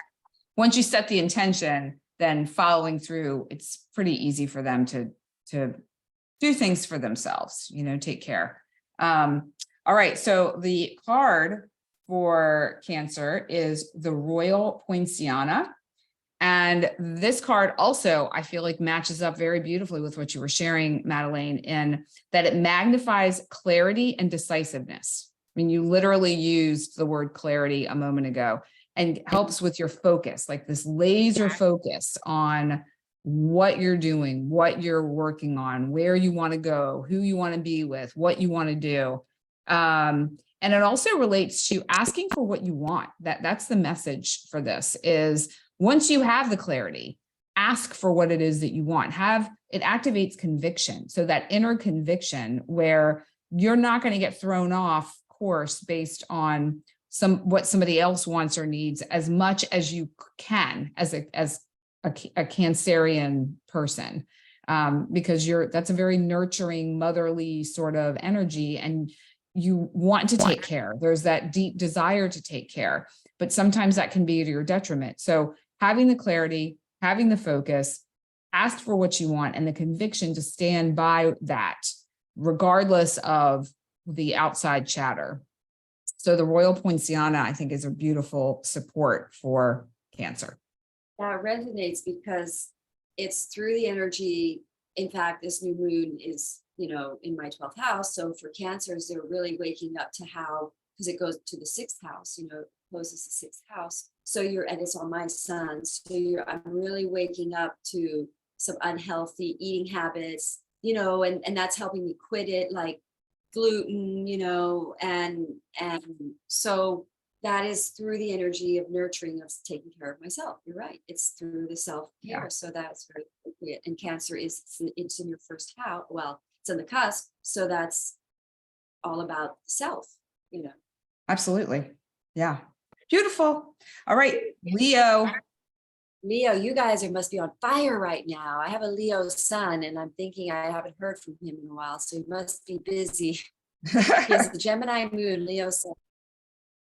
once you set the intention, then following through, it's pretty easy for them to do things for themselves, take care. All right. So the card for Cancer is the Royal Poinciana. And this card also, I feel like, matches up very beautifully with what you were sharing, Madelaine, in that it magnifies clarity and decisiveness. I mean, you literally used the word clarity a moment ago, and helps with your focus, like this laser focus on what you're doing, what you're working on, where you want to go, who you want to be with, what you want to do. And it also relates to asking for what you want. That's the message for this is, once you have the clarity, ask for what it is that you want. It activates conviction. So that inner conviction where you're not going to get thrown off course based on what somebody else wants or needs, as much as you can as a Cancerian person, because that's a very nurturing, motherly sort of energy, and you want to take care. There's that deep desire to take care, but sometimes that can be to your detriment. So having the clarity, having the focus, ask for what you want, and the conviction to stand by that, regardless of the outside chatter. So the Royal Poinciana, I think, is a beautiful support for Cancer. That resonates because it's through the energy. In fact, this new moon is, in my 12th house. So for Cancers, they're really waking up to how, because it goes to the 6th house, closes the 6th house. So and it's on my sun. So I'm really waking up to some unhealthy eating habits, and that's helping me quit it, like gluten, and so that is through the energy of nurturing, of taking care of myself. You're right. It's through the self-care. Yeah. So that's very appropriate. And Cancer it's in your first house. Well, it's on the cusp. So that's all about self. Absolutely. Yeah. Beautiful. All right. Leo. Leo, you guys must be on fire right now. I have a Leo son, and I'm thinking I haven't heard from him in a while, so he must be busy. He has the Gemini moon, Leo sun.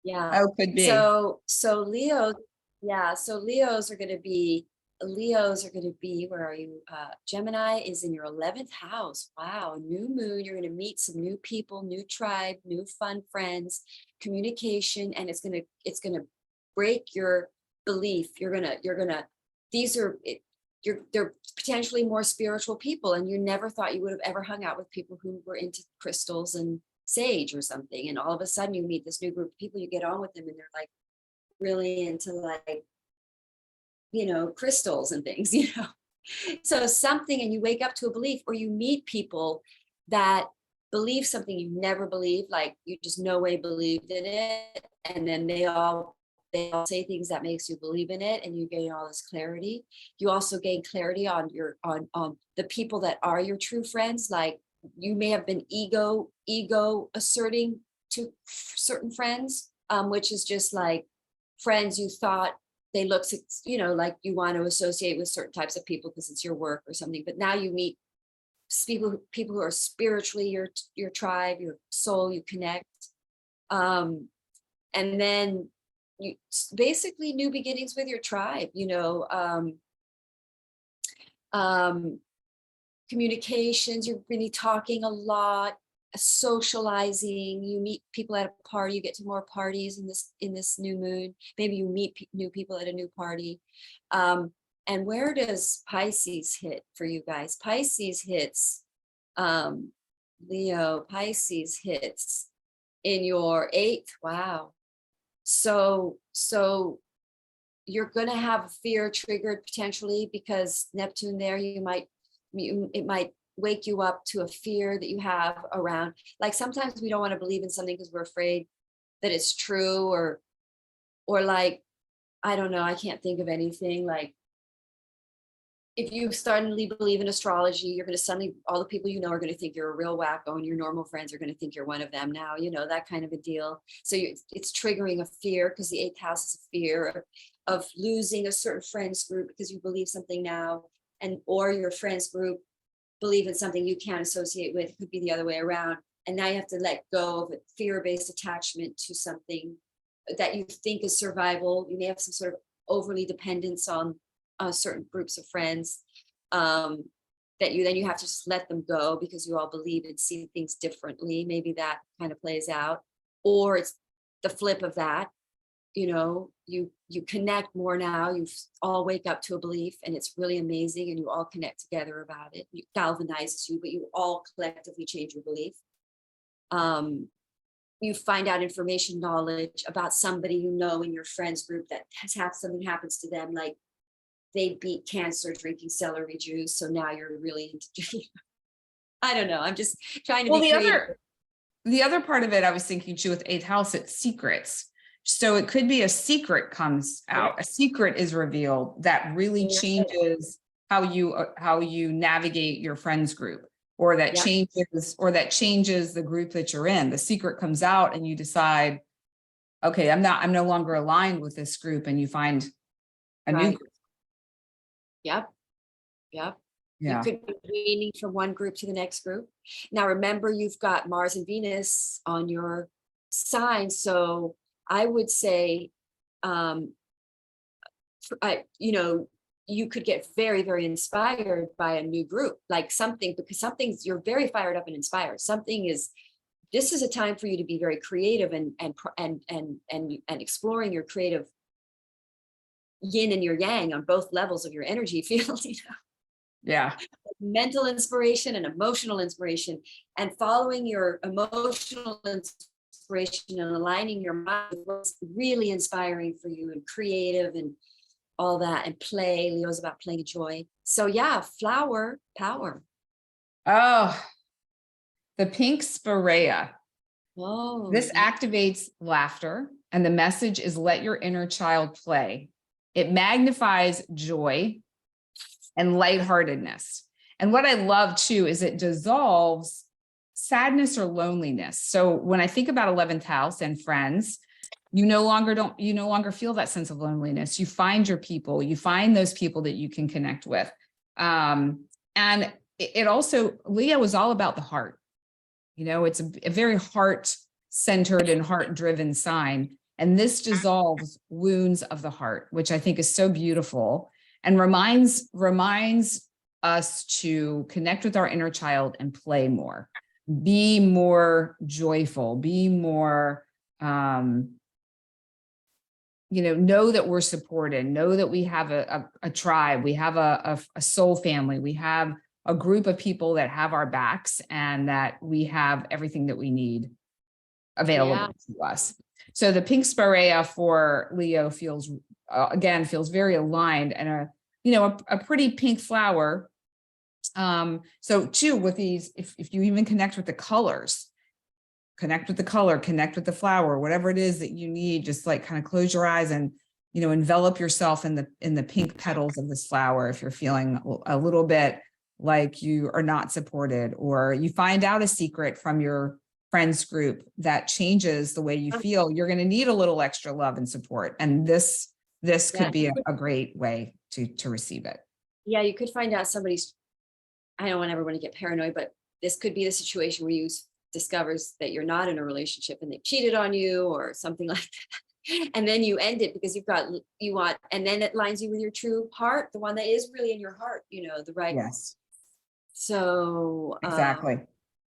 Yeah. Oh, could be. So Leo, yeah. So Leos are going to be, where are you? Gemini is in your 11th house. Wow. New moon. You're going to meet some new people, new tribe, new fun friends, communication, and it's going to break your belief. They're potentially more spiritual people, and you never thought you would have ever hung out with people who were into crystals and sage or something, and all of a sudden you meet this new group of people, you get on with them, and they're like really into like crystals and things. So something, and you wake up to a belief, or you meet people that believe something you never believed, like you just no way believed in it, and then they all say things that makes you believe in it, and you gain all this clarity. You also gain clarity on the people that are your true friends. Like you may have been ego asserting to certain friends, which is just like friends you thought they look, like you want to associate with certain types of people because it's your work or something. But now you meet people who are spiritually your tribe, your soul, you connect. And then you basically new beginnings with your tribe, communications, you're really talking a lot, socializing, you meet people at a party, you get to more parties in this new moon, maybe you meet new people at a new party. And where does Pisces hit for you guys? Pisces hits, Leo, Pisces hits in your 8th. Wow. So you're going to have fear triggered potentially because Neptune there, it might wake you up to a fear that you have around, like sometimes we don't want to believe in something because we're afraid that it's true, or like, I don't know, I can't think of anything. Like if you suddenly believe in astrology, you're going to suddenly, all the people you know are going to think you're a real wacko, and your normal friends are going to think you're one of them now, that kind of a deal. So it's triggering a fear, because the 8th house is a fear of losing a certain friends group because you believe something now, or your friends group believe in something you can't associate with. It could be the other way around. And now you have to let go of a fear-based attachment to something that you think is survival. You may have some sort of overly dependence on certain groups of friends, that you have to just let them go because you all believe and see things differently. Maybe that kind of plays out, or it's the flip of that. You connect more now. You all wake up to a belief, and it's really amazing, and you all connect together about it. It galvanizes you, but you all collectively change your belief. You find out information, knowledge about somebody in your friends group that has had something happens to them, like they beat cancer drinking celery juice, so now you're really into I don't know, I'm just trying to be creative. The other part of it, I was thinking too, with 8th house, it's secrets. So it could be a secret comes out, a secret is revealed that really changes how you navigate your friends group, or that changes the group that you're in. The secret comes out and you decide, okay, I'm no longer aligned with this group, and you find a new group. Yep. Yeah. You could be weaning from one group to the next group. Now, remember, you've got Mars and Venus on your sign. So I would say, you could get very, very inspired by a new group, like because you're very fired up and inspired. This is a time for you to be very creative and exploring your creative yin and your yang on both levels of your energy field. Yeah. Mental inspiration and emotional inspiration, and following your emotional inspiration and aligning your mind with what's really inspiring for you and creative and all that, and play. Leo's about playing joy. So yeah, flower power. Oh, the pink spirea. Oh, This yeah. activates laughter, and the message is let your inner child play. It magnifies joy and lightheartedness. And what I love too is it dissolves sadness or loneliness. So when I think about 11th house and friends, you no longer feel that sense of loneliness. You find your people, you find those people that you can connect with. And it also, Leo is all about the heart. You know, it's a very heart-centered and heart-driven sign. And this dissolves wounds of the heart, which I think is so beautiful and reminds us to connect with our inner child and play more, be more joyful, be more, know that we're supported, know that we have a tribe, we have a soul family, we have a group of people that have our backs and that we have everything that we need available to us. So the pink spirea for Leo feels, again, feels very aligned and a pretty pink flower. So too, with these, if you even connect with the colors, connect with the color, connect with the flower, whatever it is that you need, just like kind of close your eyes and, envelop yourself in the pink petals of this flower. If you're feeling a little bit like you are not supported, or you find out a secret from your friends group that changes the way you feel, you're going to need a little extra love and support. And this could be a great way to receive it. Yeah, you could find out somebody's, I don't want everyone to get paranoid, but this could be the situation where you discovers that you're not in a relationship and they cheated on you or something like that. And then you end it because and then it lines you with your true heart, the one that is really in your heart, the right. Yes. So exactly.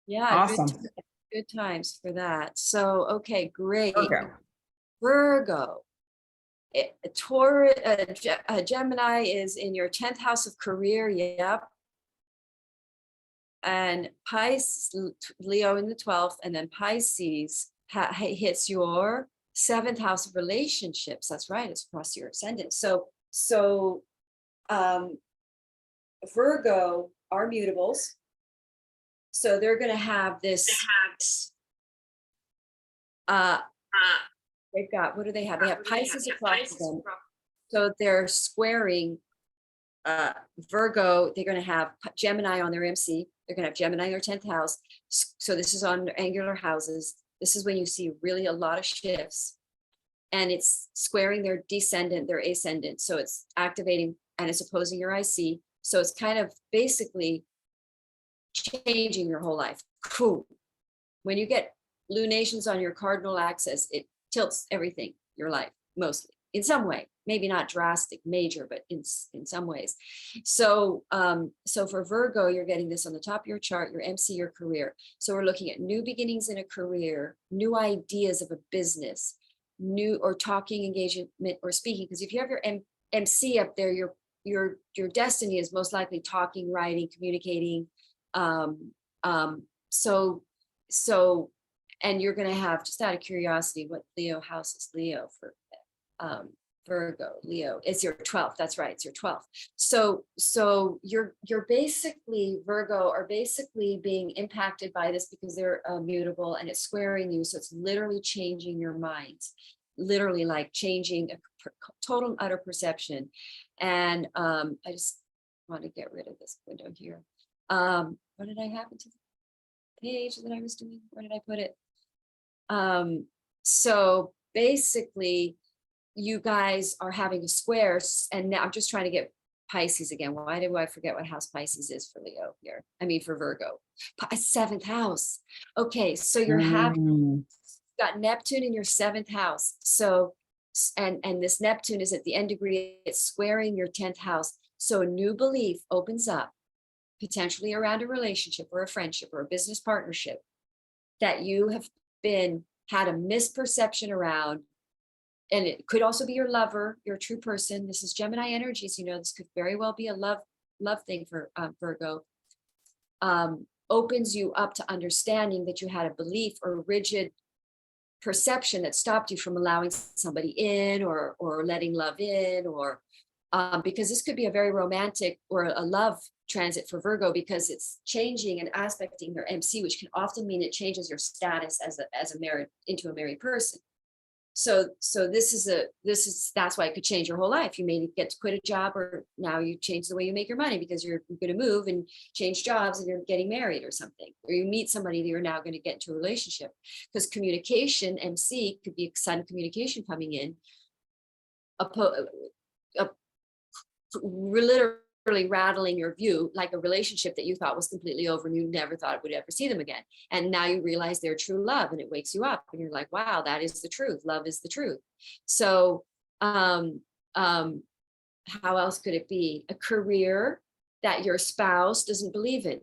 Yeah, awesome. Good times for that. So, okay, great. Okay. Virgo. Gemini is in your 10th house of career. Yep. And Pisces, Leo in the 12th, and then Pisces hits your 7th house of relationships. That's right. It's across your ascendant. So Virgo are mutables. So they're going to have this. They've got, what do they have? They have Pisces across them. So they're squaring Virgo. They're going to have Gemini on their MC. They're going to have Gemini in their 10th house. So this is on their angular houses. This is when you see really a lot of shifts. And it's squaring their descendant, their ascendant. So it's activating and it's opposing your IC. So it's kind of basically changing your whole life. Cool. When you get lunations on your cardinal axis, it tilts everything, your life, mostly, in some way, maybe not drastic, major, but in some ways. So, so for Virgo, you're getting this on the top of your chart, your MC, your career. So we're looking at new beginnings in a career, new ideas of a business, new or talking engagement or speaking. Because if you have your MC up there, your destiny is most likely talking, writing, communicating. And you're going to have, just out of curiosity, what Leo house is Leo for Virgo? Leo is your 12th. That's right. It's your 12th. So you're basically, Virgo are basically being impacted by this because they're mutable and it's squaring you. So it's literally changing your minds, literally like changing a total and utter perception. And I just want to get rid of this window here. What did I happen to the page that I was doing? Where did I put it? So basically you guys are having a square, and now I'm just trying to get Pisces again. Why do I forget what house Pisces is for Leo here? I mean, for Virgo, 7th house. Okay. So you're having got Neptune in your 7th house. So, and this Neptune is at the end degree, it's squaring your 10th house. So a new belief opens up, potentially around a relationship or a friendship or a business partnership that you have had a misperception around. And it could also be your lover, your true person. This is Gemini energies. This could very well be a love thing for Virgo. Opens you up to understanding that you had a belief or rigid perception that stopped you from allowing somebody in or letting love in, or because this could be a very romantic or a love transit for Virgo, because it's changing and aspecting their MC, which can often mean it changes your status as a married into a married person. So that's why it could change your whole life. You may get to quit a job, or now you change the way you make your money because you're going to move and change jobs and you're getting married or something, or you meet somebody that you're now going to get into a relationship. Because communication, MC, could be sudden communication coming in, literally rattling your view, like a relationship that you thought was completely over and you never thought it would ever see them again. And now you realize they're true love, and it wakes you up and you're like, wow, that is the truth. Love is the truth. So how else could it be? A career that your spouse doesn't believe in,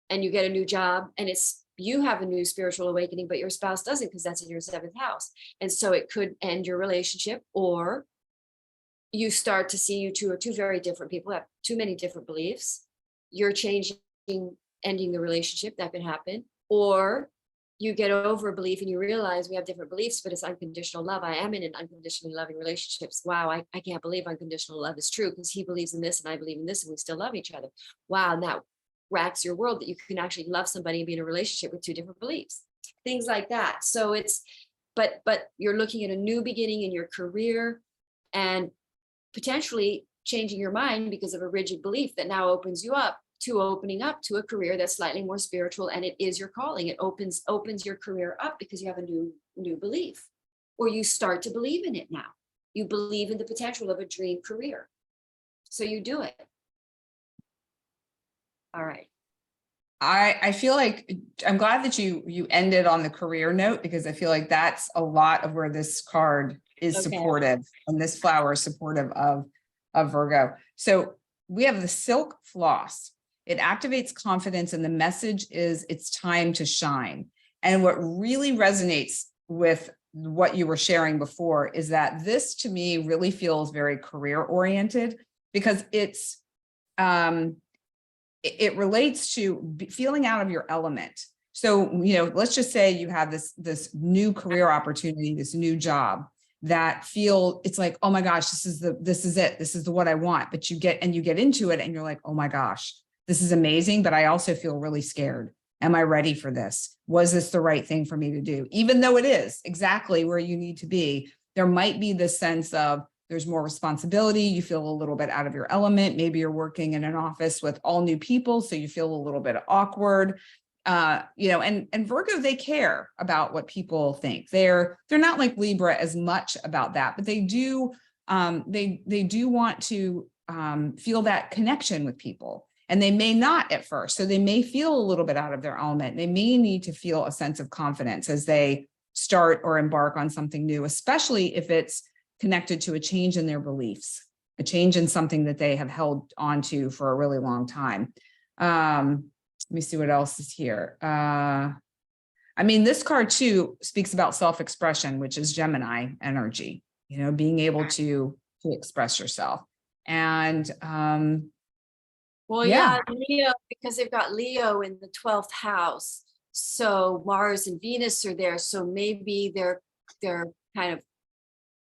and you get a new job and you have a new spiritual awakening, but your spouse doesn't, because that's in your 7th house. And so it could end your relationship, or you start to see you two are two very different people, have too many different beliefs. You're changing, ending the relationship. That could happen. Or you get over a belief and you realize we have different beliefs, but it's unconditional love. I am in an unconditionally loving relationships. Wow, I can't believe unconditional love is true, because he believes in this and I believe in this, and we still love each other. Wow, and that racks your world that you can actually love somebody and be in a relationship with two different beliefs. Things like that. So it's, but you're looking at a new beginning in your career, and potentially changing your mind because of a rigid belief that now opens you up to opening up to a career that's slightly more spiritual, and it is your calling. It opens your career up because you have a new belief, or you start to believe in it now. You believe in the potential of a dream career, so you do it. All right. I feel like I'm glad that you ended on the career note, because I feel like that's a lot of where this card is supportive, and this flower is supportive of Virgo. So we have the silk floss. It activates confidence, and the message is it's time to shine. And what really resonates with what you were sharing before is that this, to me, really feels very career oriented, because it relates to feeling out of your element. So, let's just say you have this new career opportunity, this new job that it's like, oh my gosh, this is it. This is what I want. But you get into it and you're like, oh my gosh, this is amazing. But I also feel really scared. Am I ready for this? Was this the right thing for me to do? Even though it is exactly where you need to be, there might be this sense of, there's more responsibility. You feel a little bit out of your element. Maybe you're working in an office with all new people, so you feel a little bit awkward. And Virgo, they care about what people think. They're not like Libra as much about that, but they do want to feel that connection with people. And they may not at first, so they may feel a little bit out of their element. They may need to feel a sense of confidence as they start or embark on something new, especially if it's connected to a change in their beliefs, a change in something that they have held onto for a really long time. Let me see what else is here. This card too speaks about self-expression, which is Gemini energy, being able to express yourself. And Leo, because they've got Leo in the 12th house. So Mars and Venus are there. So maybe they're kind of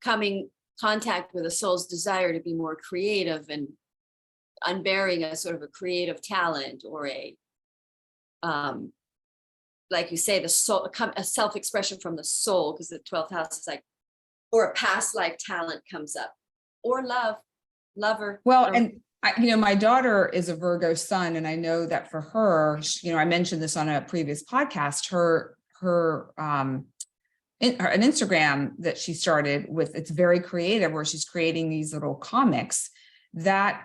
coming contact with a soul's desire to be more creative and unbearing a sort of a creative talent, or a like you say, the soul, a self-expression from the soul, because the 12th house is like, or a past life talent comes up, or lover. Well, and my daughter is a Virgo sun, and I know that for her, I mentioned this on a previous podcast, an Instagram that she started with, it's very creative, where she's creating these little comics. That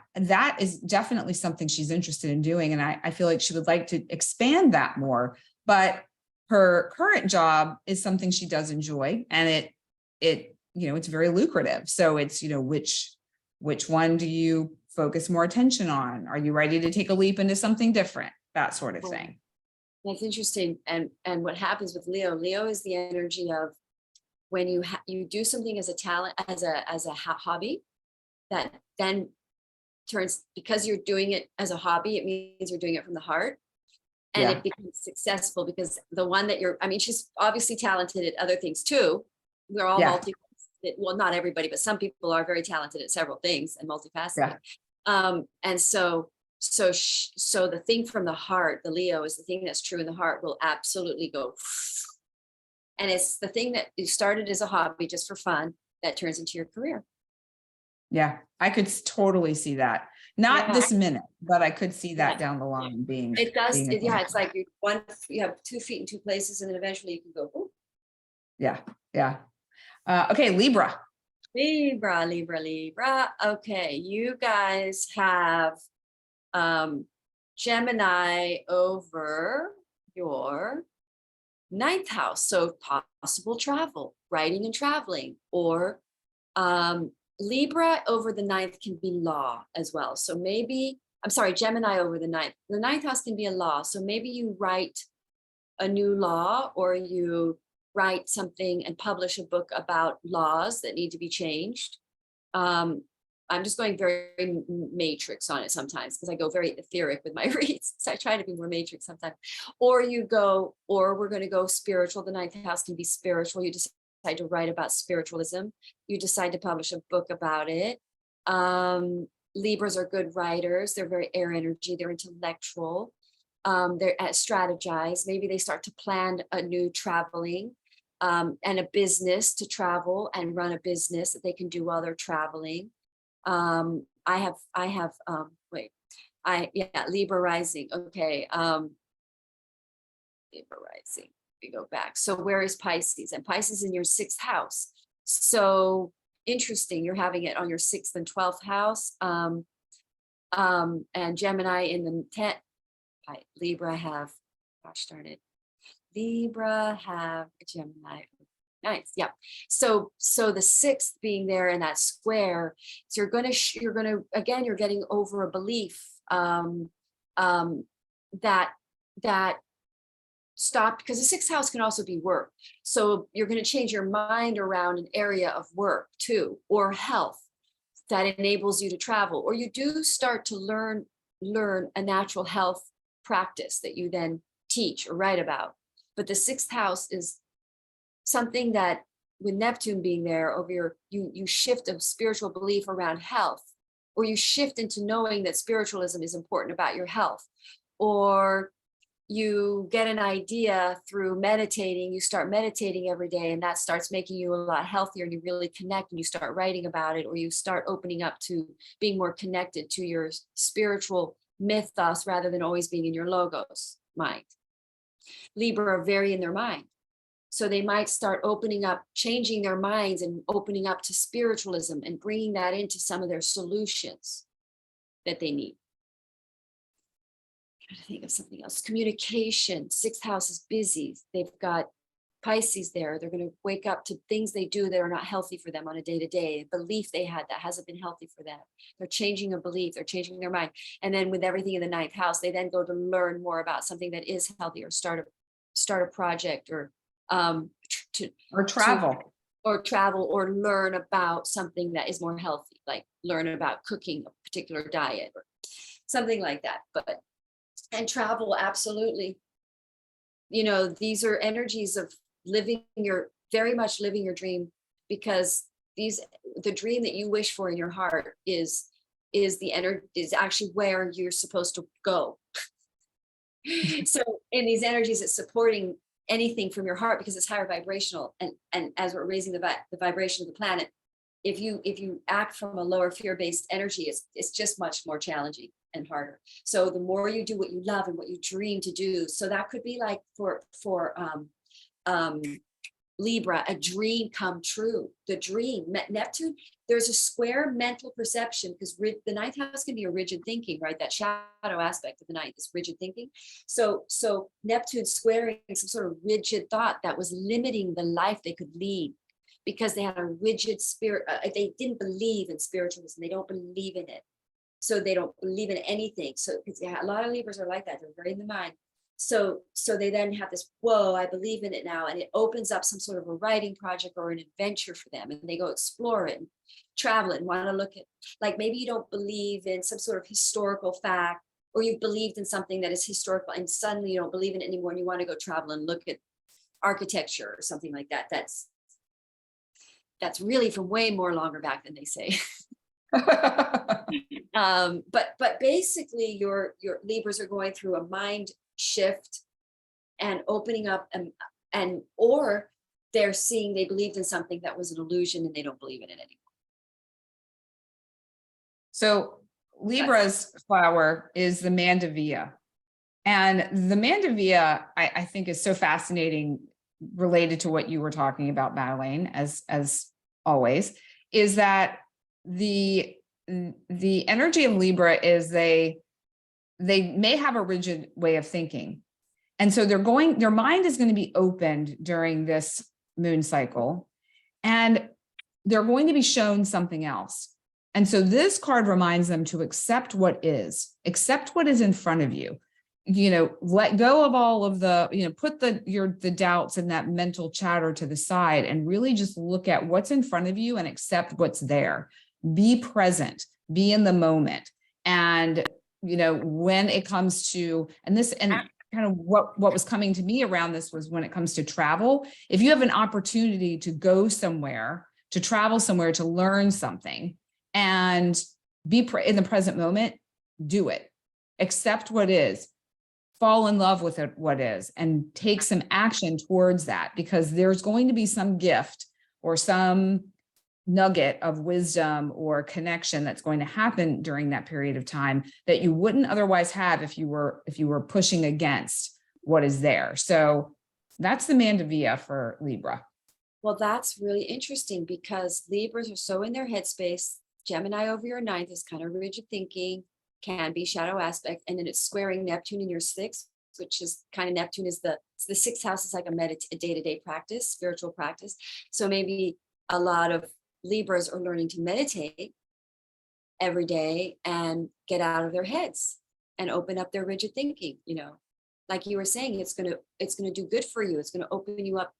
is definitely something she's interested in doing. And I feel like she would like to expand that more, but her current job is something she does enjoy, and it's very lucrative. So it's, which one do you focus more attention on? Are you ready to take a leap into something different? That sort of thing. That's interesting. And what happens with Leo is the energy of when you do something as a talent, as a hobby, that then turns, because you're doing it as a hobby, it means you're doing it from the heart, and it becomes successful, because the one that she's obviously talented at other things too. We're all multi well, not everybody, but some people are very talented at several things and multifaceted. And so the thing from the heart, the Leo, is the thing that's true in the heart will absolutely go. And it's the thing that you started as a hobby just for fun that turns into your career. Yeah, I could totally see that. Not this minute, but I could see that down the line being. It does. being a thing. Yeah, it's like you have 2 feet in 2 places, and then eventually you can go. Ooh. Yeah, yeah. Okay, Libra. Libra. Okay, you guys have Gemini over your 9th house. So possible travel, writing and traveling, or Libra over the 9th can be law as well. So maybe, I'm sorry, Gemini over the 9th. The 9th house can be a law. So maybe you write a new law, or you write something and publish a book about laws that need to be changed. I'm just going very matrix on it sometimes because I go very etheric with my reads. So I try to be more matrix sometimes. Or we're going to go spiritual. The 9th house can be spiritual. You decide to write about spiritualism. You decide to publish a book about it. Libras are good writers. They're very air energy. They're intellectual. They're strategize. Maybe they start to plan a new traveling and a business to travel and run a business that they can do while they're traveling. Libra rising. Okay. Libra rising. We go back. So where is Pisces? And Pisces in your 6th house. So interesting. You're having it on your 6th and 12th house. And Gemini in the 10th. Libra have, gosh darn it. Libra have Gemini. Nice. Yeah. So the 6th being there in that square. So you're going to, again, you're getting over a belief that stopped, because the 6th house can also be work. So you're going to change your mind around an area of work too, or health that enables you to travel, or you do start to learn a natural health practice that you then teach or write about. But the 6th house is something that, with Neptune being there over you shift a spiritual belief around health, or you shift into knowing that spiritualism is important about your health, or you get an idea through meditating, you start meditating every day, and that starts making you a lot healthier, and you really connect and you start writing about it, or you start opening up to being more connected to your spiritual mythos rather than always being in your logos mind. Libra are very in their mind. So they might start opening up, changing their minds and opening up to spiritualism and bringing that into some of their solutions that they need. I'm trying to think of something else. Communication, 6th house is busy. They've got Pisces there. They're going to wake up to things they do that are not healthy for them on a day-to-day, a belief they had that hasn't been healthy for them. They're changing a belief, they're changing their mind. And then with everything in the 9th house, they then go to learn more about something that is healthy, or start a project, or travel, or learn about something that is more healthy, like learn about cooking a particular diet or something like that. And travel, absolutely. These are energies of very much living your dream, because the dream that you wish for in your heart is actually where you're supposed to go. So in these energies, it's supporting anything from your heart because it's higher vibrational. And as we're raising the vibration of the planet, if you act from a lower fear-based energy, it's just much more challenging and harder. So the more you do what you love and what you dream to do, so that could be like for Libra, a dream come true. The dream, Neptune, there's a square mental perception, because the 9th house can be a rigid thinking, right? That shadow aspect of the 9th is rigid thinking. So Neptune squaring some sort of rigid thought that was limiting the life they could lead, because they had a rigid spirit. They didn't believe in spiritualism. They don't believe in it. So they don't believe in anything. So a lot of Libras are like that. They're very in the mind. So they then have this, whoa, I believe in it now. And it opens up some sort of a writing project or an adventure for them. And they go explore it and travel it and want to look at, like, maybe you don't believe in some sort of historical fact, or you've believed in something that is historical and suddenly you don't believe in it anymore. And you want to go travel and look at architecture or something like that. that's really from way more longer back than they say. But basically your Libras are going through a mind shift and opening up, and or they're seeing they believed in something that was an illusion and they don't believe in it anymore. So Libra's flower is the Mandevilla. And the Mandevilla, I think, is so fascinating, related to what you were talking about, Madelaine, as always, is that the energy of Libra is they may have a rigid way of thinking. And so their mind is going to be opened during this moon cycle, and they're going to be shown something else. And so this card reminds them to accept what is in front of you. Let go of all of the, put the doubts and that mental chatter to the side and really just look at what's in front of you and accept what's there. Be present, be in the moment. And, when it comes to, and kind of what was coming to me around this was when it comes to travel, if you have an opportunity to go somewhere, to travel somewhere, to learn something, and be in the present moment, do it. Accept what is. Fall in love with it, what is, and take some action towards that, because there's going to be some gift or some nugget of wisdom or connection that's going to happen during that period of time that you wouldn't otherwise have if you were pushing against what is there. So that's the Mandevilla for Libra. Well, that's really interesting because Libras are so in their headspace. Gemini over your ninth is kind of rigid thinking, can be shadow aspect, and then it's squaring Neptune in your sixth, which is kind of Neptune is the sixth house is like a day-to-day practice, spiritual practice. So maybe a lot of Libras are learning to meditate every day and get out of their heads and open up their rigid thinking. Like you were saying, it's gonna do good for you. It's gonna open you up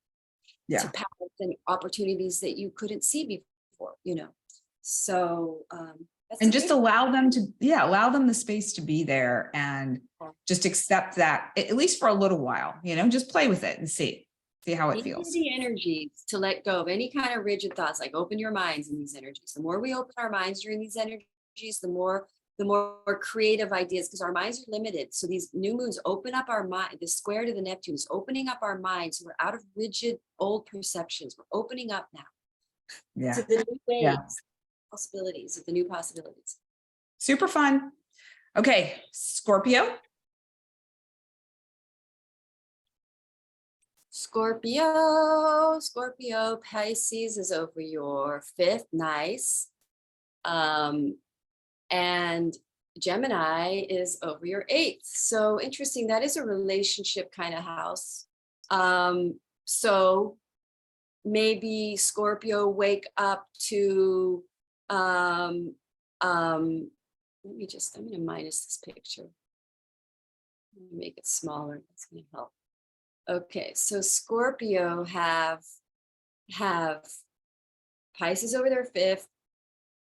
to paths and opportunities that you couldn't see before. So and just allow them the space to be there, and just accept that, at least for a little while, just play with it and see how it feels. The energies to let go of any kind of rigid thoughts, like open your minds in these energies. The more we open our minds during these energies, the more creative ideas, because our minds are limited. So these new moons open up our mind. The square to the Neptune is opening up our minds. So we're out of rigid old perceptions. We're opening up now to the new ways, possibilities of the new possibilities. Super fun. Okay, Scorpio. Scorpio, Pisces is over your fifth, nice. And Gemini is over your eighth. So interesting, that is a relationship kind of house. So maybe Scorpio wake up to, I'm gonna minus this picture. Make it smaller, that's gonna help. Okay, so Scorpio have Pisces over their fifth,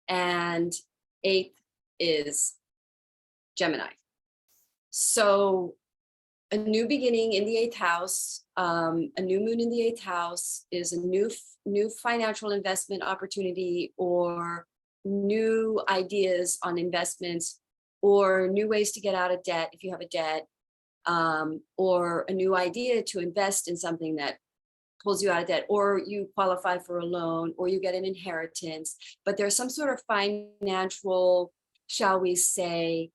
and eighth is Gemini. So a new beginning in the eighth house, a new moon in the eighth house is a new financial investment opportunity, or new ideas on investments, or new ways to get out of debt if you have a debt. Or a new idea to invest in something that pulls you out of debt, or you qualify for a loan, or you get an inheritance. But there's some sort of financial, shall we say,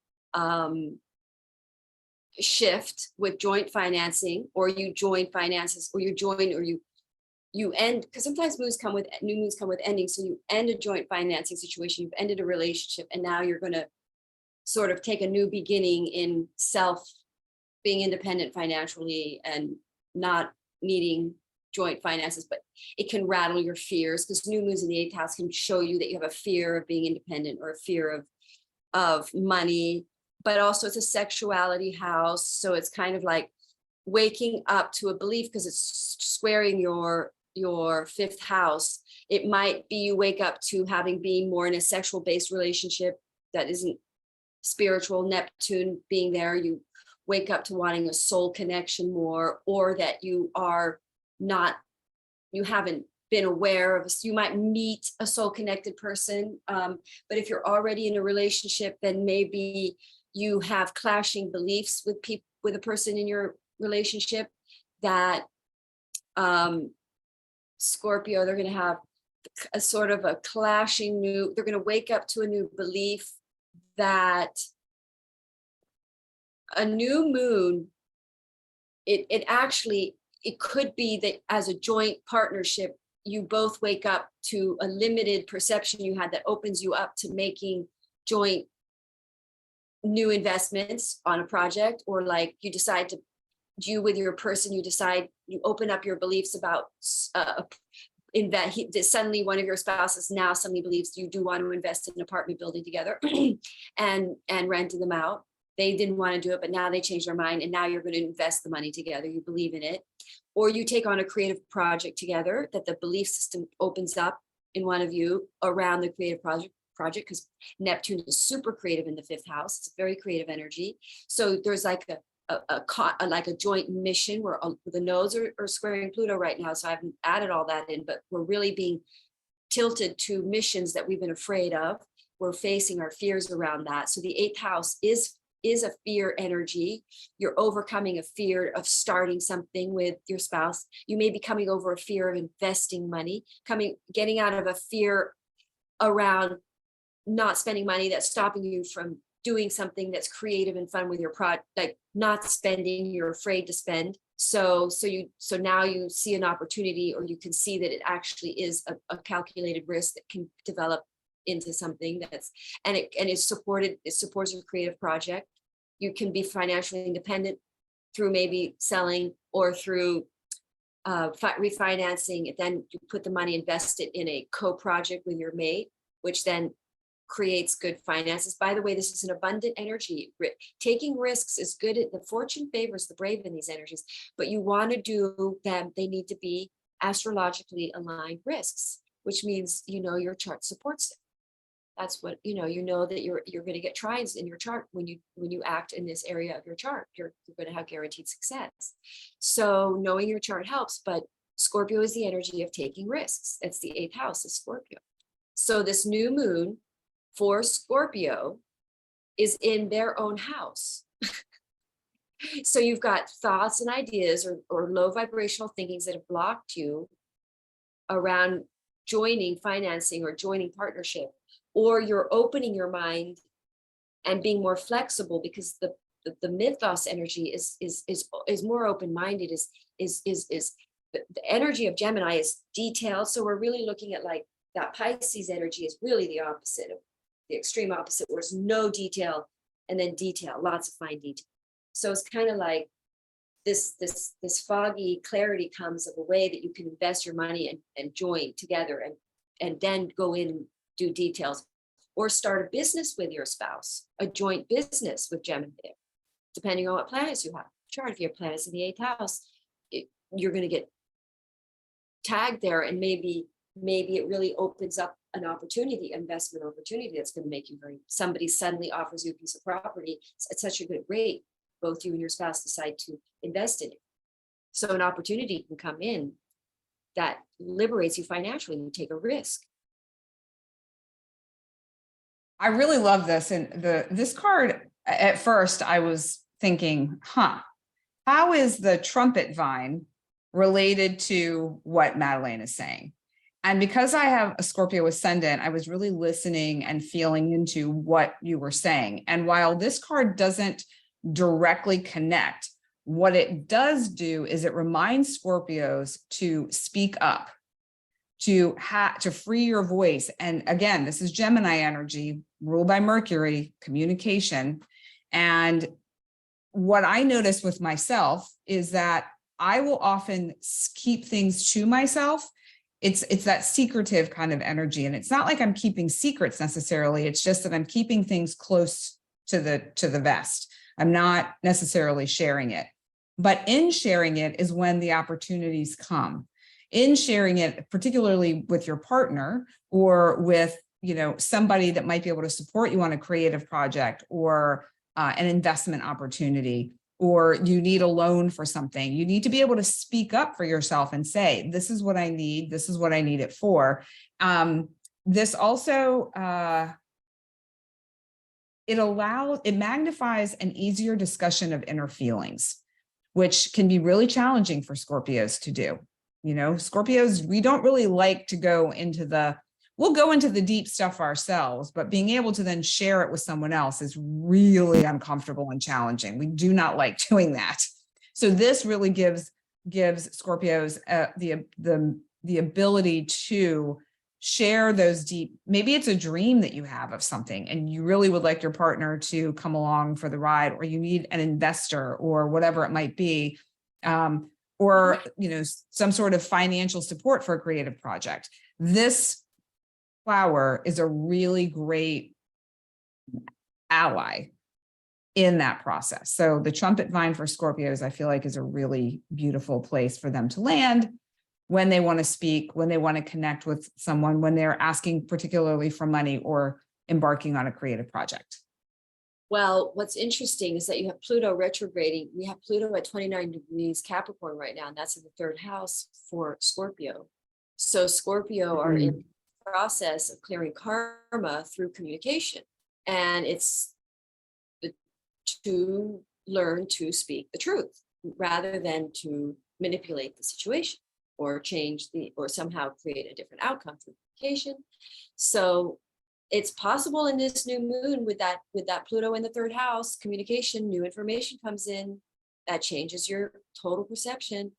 shift with joint financing, or you join finances, or you join, or you end, because sometimes new moons come with endings. So you end a joint financing situation, you've ended a relationship, and now you're going to sort of take a new beginning in being independent financially and not needing joint finances. But it can rattle your fears, because new moons in the eighth house can show you that you have a fear of being independent, or a fear of money. But also it's a sexuality house, so it's kind of like waking up to a belief, because it's squaring your fifth house. It might be you wake up to being more in a sexual based relationship that isn't spiritual, Neptune being there. You wake up to wanting a soul connection more, or that you haven't been aware of, you might meet a soul connected person. But if you're already in a relationship, then maybe you have clashing beliefs with people, with a person in your relationship that Scorpio, they're going to have a sort of a clashing they're going to wake up to a new belief that a new moon, it could be that as a joint partnership, you both wake up to a limited perception you had that opens you up to making joint new investments on a project, or like you decide to, you with your person, you decide, you open up your beliefs about suddenly one of your spouses now suddenly believes you do want to invest in an apartment building together and renting them out. They didn't want to do it, but now they changed their mind, and now you're going to invest the money together. You believe in it. Or you take on a creative project together that the belief system opens up in one of you around the creative project, because Neptune is super creative in the 5th house. It's a very creative energy. So there's like a joint mission where the nodes are squaring Pluto right now. So I haven't added all that in, but we're really being tilted to missions that we've been afraid of. We're facing our fears around that. So the 8th house is a fear energy. You're overcoming a fear of starting something with your spouse. You may be coming over a fear of investing money, getting out of a fear around not spending money that's stopping you from doing something that's creative and fun with your product, like not spending, you're afraid to spend. So now you see an opportunity, or you can see that it actually is a calculated risk that can develop into something it supports a creative project. You can be financially independent through maybe selling or through refinancing. Then you put the money invested in a co-project with your mate, which then creates good finances. By the way, this is an abundant energy. Taking risks is good. The fortune favors the brave in these energies, but you want to do them. They need to be astrologically aligned risks, which means, your chart supports it. That's what, that you're going to get trines in your chart when you act in this area of your chart. You're going to have guaranteed success. So knowing your chart helps, but Scorpio is the energy of taking risks. It's the 8th house of Scorpio. So this new moon for Scorpio is in their own house. So you've got thoughts and ideas or low vibrational thinkings that have blocked you around joining financing or joining partnership, or you're opening your mind and being more flexible, because the Mythos energy is more open-minded, is the energy of Gemini is detailed. So we're really looking at like that Pisces energy is really the opposite, of the extreme opposite, where there's no detail and then detail, lots of fine detail. So it's kind of like this foggy clarity comes of a way that you can invest your money and join together and then go in and do details, or start a business with your spouse, a joint business with Gemini there, depending on what planets you have. Chart, if you have planets in the 8th house, you're going to get tagged there, and maybe it really opens up an opportunity, investment opportunity that's going to make you somebody suddenly offers you a piece of property at such a good rate, both you and your spouse decide to invest in it. So an opportunity can come in that liberates you financially, and you take a risk. I really love this. And this card, at first I was thinking, how is the trumpet vine related to what Madelaine is saying? And because I have a Scorpio ascendant, I was really listening and feeling into what you were saying. And while this card doesn't directly connect, what it does do is it reminds Scorpios to speak up, to free your voice. And again, this is Gemini energy, ruled by Mercury, communication. And what I noticed with myself is that I will often keep things to myself. It's that secretive kind of energy. And it's not like I'm keeping secrets necessarily. It's just that I'm keeping things close to the vest. I'm not necessarily sharing it. But in sharing it is when the opportunities come. In sharing it, particularly with your partner or with somebody that might be able to support you on a creative project or an investment opportunity, or you need a loan for something. You need to be able to speak up for yourself and say, this is what I need. This is what I need it for. This also, it magnifies an easier discussion of inner feelings, which can be really challenging for Scorpios to do. You know, Scorpios, we don't really like to go into we'll go into the deep stuff ourselves, but being able to then share it with someone else is really uncomfortable and challenging. We do not like doing that. So this really gives Scorpios the ability to share those deep, maybe it's a dream that you have of something and you really would like your partner to come along for the ride, or you need an investor or whatever it might be, or, you know, some sort of financial support for a creative project. This flower is a really great ally in that process. So the trumpet vine for Scorpios, I feel like, is a really beautiful place for them to land when they want to speak, when they want to connect with someone, when they're asking particularly for money or embarking on a creative project. Well, what's interesting is that you have Pluto retrograding. We have Pluto at 29 degrees Capricorn right now, and that's in the third house for Scorpio. So Scorpio are in the process of clearing karma through communication. And it's to learn to speak the truth rather than to manipulate the situation or or somehow create a different outcome through communication. So it's possible in this new moon with that Pluto in the third house, communication, new information comes in that changes your total perception.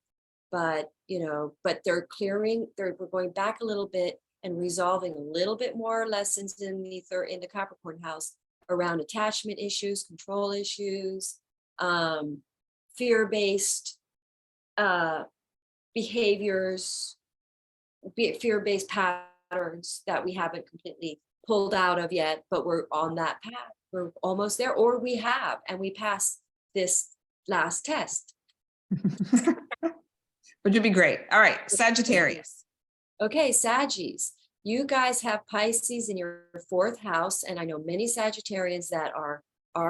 But, you know, they're we're going back a little bit and resolving a little bit more lessons in the Capricorn house around attachment issues, control issues, fear-based behaviors, fear-based patterns that we haven't completely pulled out of yet, but we're on that path. We're almost there, or we have, and we passed this last test. Which would be great. All right, Sagittarius. Okay, Saggies, you guys have Pisces in your fourth house, and I know many Sagittarians that are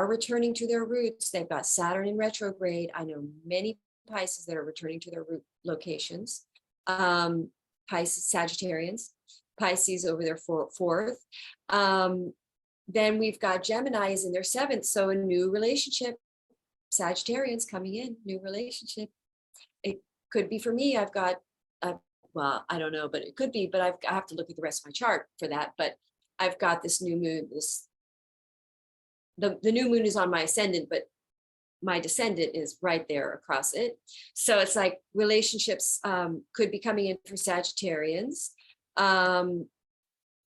returning to their roots. They've got Saturn in retrograde. I know many Pisces that are returning to their root locations. Sagittarians, Pisces over their fourth. Then we've got Gemini is in their seventh, so a new relationship. Sagittarians coming in, new relationship. It could be for me. I've got, well, I don't know, but it could be, but I have to look at the rest of my chart for that. But I've got this new moon, the new moon is on my ascendant, but my descendant is right there across it. So it's like relationships could be coming in for Sagittarians.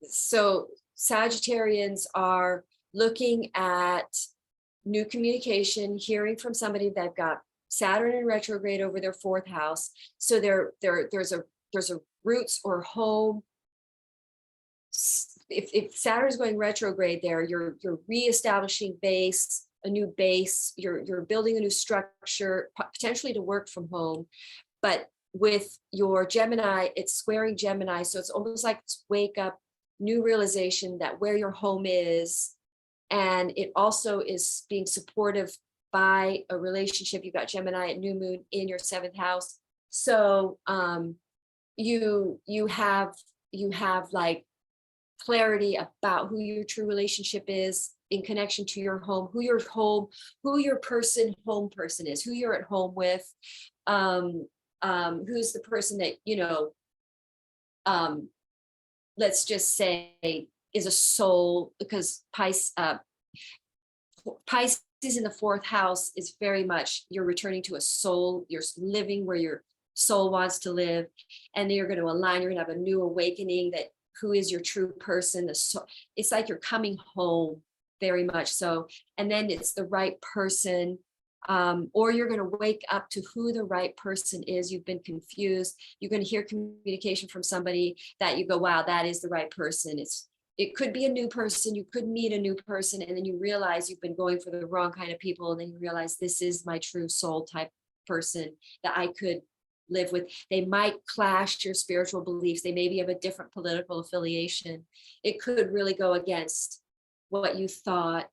So Sagittarians are looking at new communication, hearing from somebody. They've got Saturn in retrograde over their fourth house. So there's a roots or home. If Saturn's going retrograde there, you're reestablishing base, a new base, you're building a new structure, potentially to work from home. But with your Gemini, it's squaring Gemini. So it's almost like wake up, new realization that where your home is. And it also is being supportive by a relationship. You've got Gemini at new moon in your seventh house. So you have like clarity about who your true relationship is in connection to your home, who your home person is, who you're at home with, who's the person that, you know, let's just say is a soul, because Pisces in the fourth house is very much, you're returning to a soul, you're living where your soul wants to live, and then you're going to align, you're going to have a new awakening that who is your true person. It's like you're coming home very much so, and then it's the right person, or you're going to wake up to who the right person is. You've been confused. You're going to hear communication from somebody that you go, wow, that is the right person. It could be a new person. You could meet a new person, and then you realize you've been going for the wrong kind of people. And then you realize this is my true soul type person that I could live with. They might clash your spiritual beliefs. They maybe have a different political affiliation. It could really go against what you thought.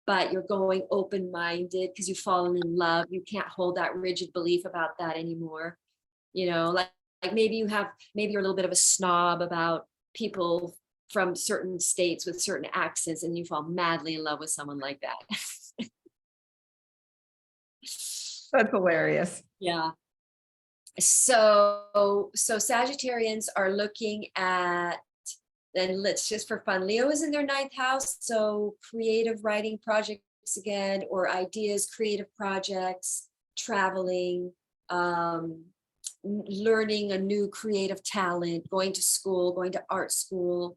but you're going open-minded because you've fallen in love. You can't hold that rigid belief about that anymore. You know, like maybe you're a little bit of a snob about people from certain states with certain accents, and you fall madly in love with someone like that. That's hilarious. Yeah. So Sagittarians are looking at, then let's just for fun, Leo is in their 9th house. So creative writing projects again, or ideas, creative projects, traveling, learning a new creative talent, going to school, going to art school.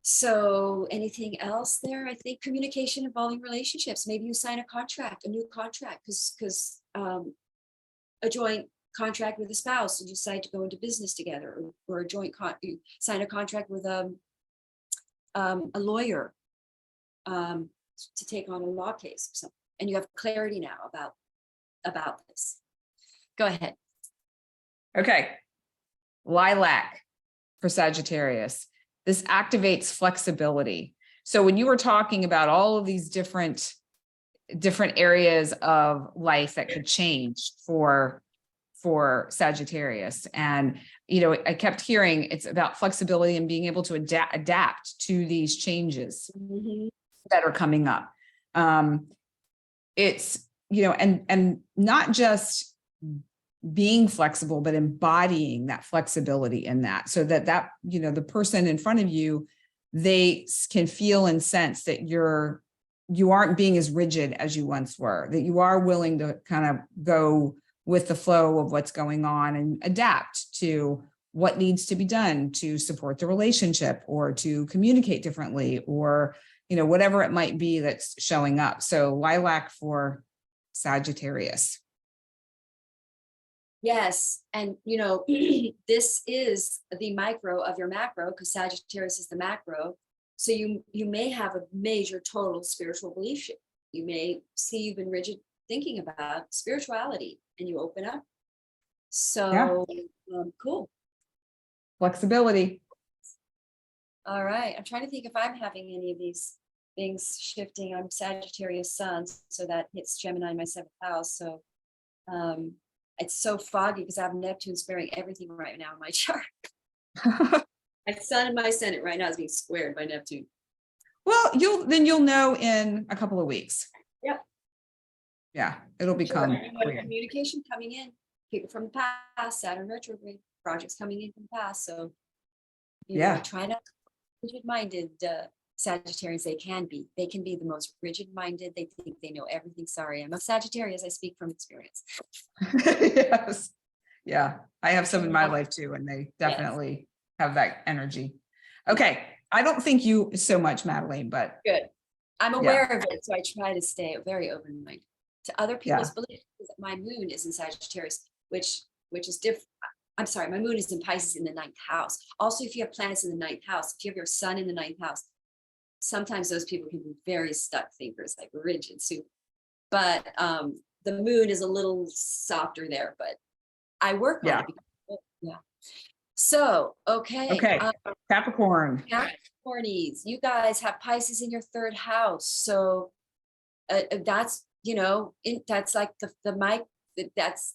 So anything else there? I think communication involving relationships. Maybe you sign a contract, a new contract, because a joint contract with a spouse and you decide to go into business together, or a joint you sign a contract with a lawyer to take on a law case or something, and you have clarity now about this. Go ahead. Okay. Lilac for Sagittarius. This activates flexibility. So when you were talking about all of these different areas of life that could change for Sagittarius, and I kept hearing it's about flexibility and being able to adapt to these changes that are coming up. It's and not just being flexible, but embodying that flexibility in that, so that the person in front of you, they can feel and sense that you aren't being as rigid as you once were, that you are willing to kind of go with the flow of what's going on and adapt to what needs to be done to support the relationship, or to communicate differently, or whatever it might be that's showing up. So lilac for Sagittarius. Yes. And, this is the micro of your macro, because Sagittarius is the macro. So you may have a major total spiritual belief shift. You may see you've been rigid thinking about spirituality, and you open up. So cool. Flexibility. All right. I'm trying to think if I'm having any of these things shifting. I'm Sagittarius sun, so that hits Gemini in my 7th house. So it's so foggy because I have Neptune sparing everything right now in my chart. My sun and my ascendant right now is being squared by Neptune. Well, you'll know in a couple of weeks. Yep. Yeah, it'll become clear. Communication coming in, people from the past, Saturn retrograde, projects coming in from the past. So try not to be rigid-minded Sagittarians. They can be the most rigid-minded. They think they know everything. Sorry, I'm a Sagittarius. I speak from experience. Yes. Yeah, I have some in my life too, and they definitely have that energy. Okay, I don't think you so much, Madelaine, but good. I'm aware of it, so I try to stay very open-minded to other people's beliefs. My moon is in Sagittarius, which is different. I'm sorry, my moon is in Pisces in the 9th house. Also, if you have planets in the 9th house, if you have your sun in the 9th house, sometimes those people can be very stuck thinkers, like rigid, super. But the moon is a little softer there, but I work on it. Yeah. So, okay. Capricorn. Capricornies, you guys have Pisces in your 3rd house. So that's, that's like that's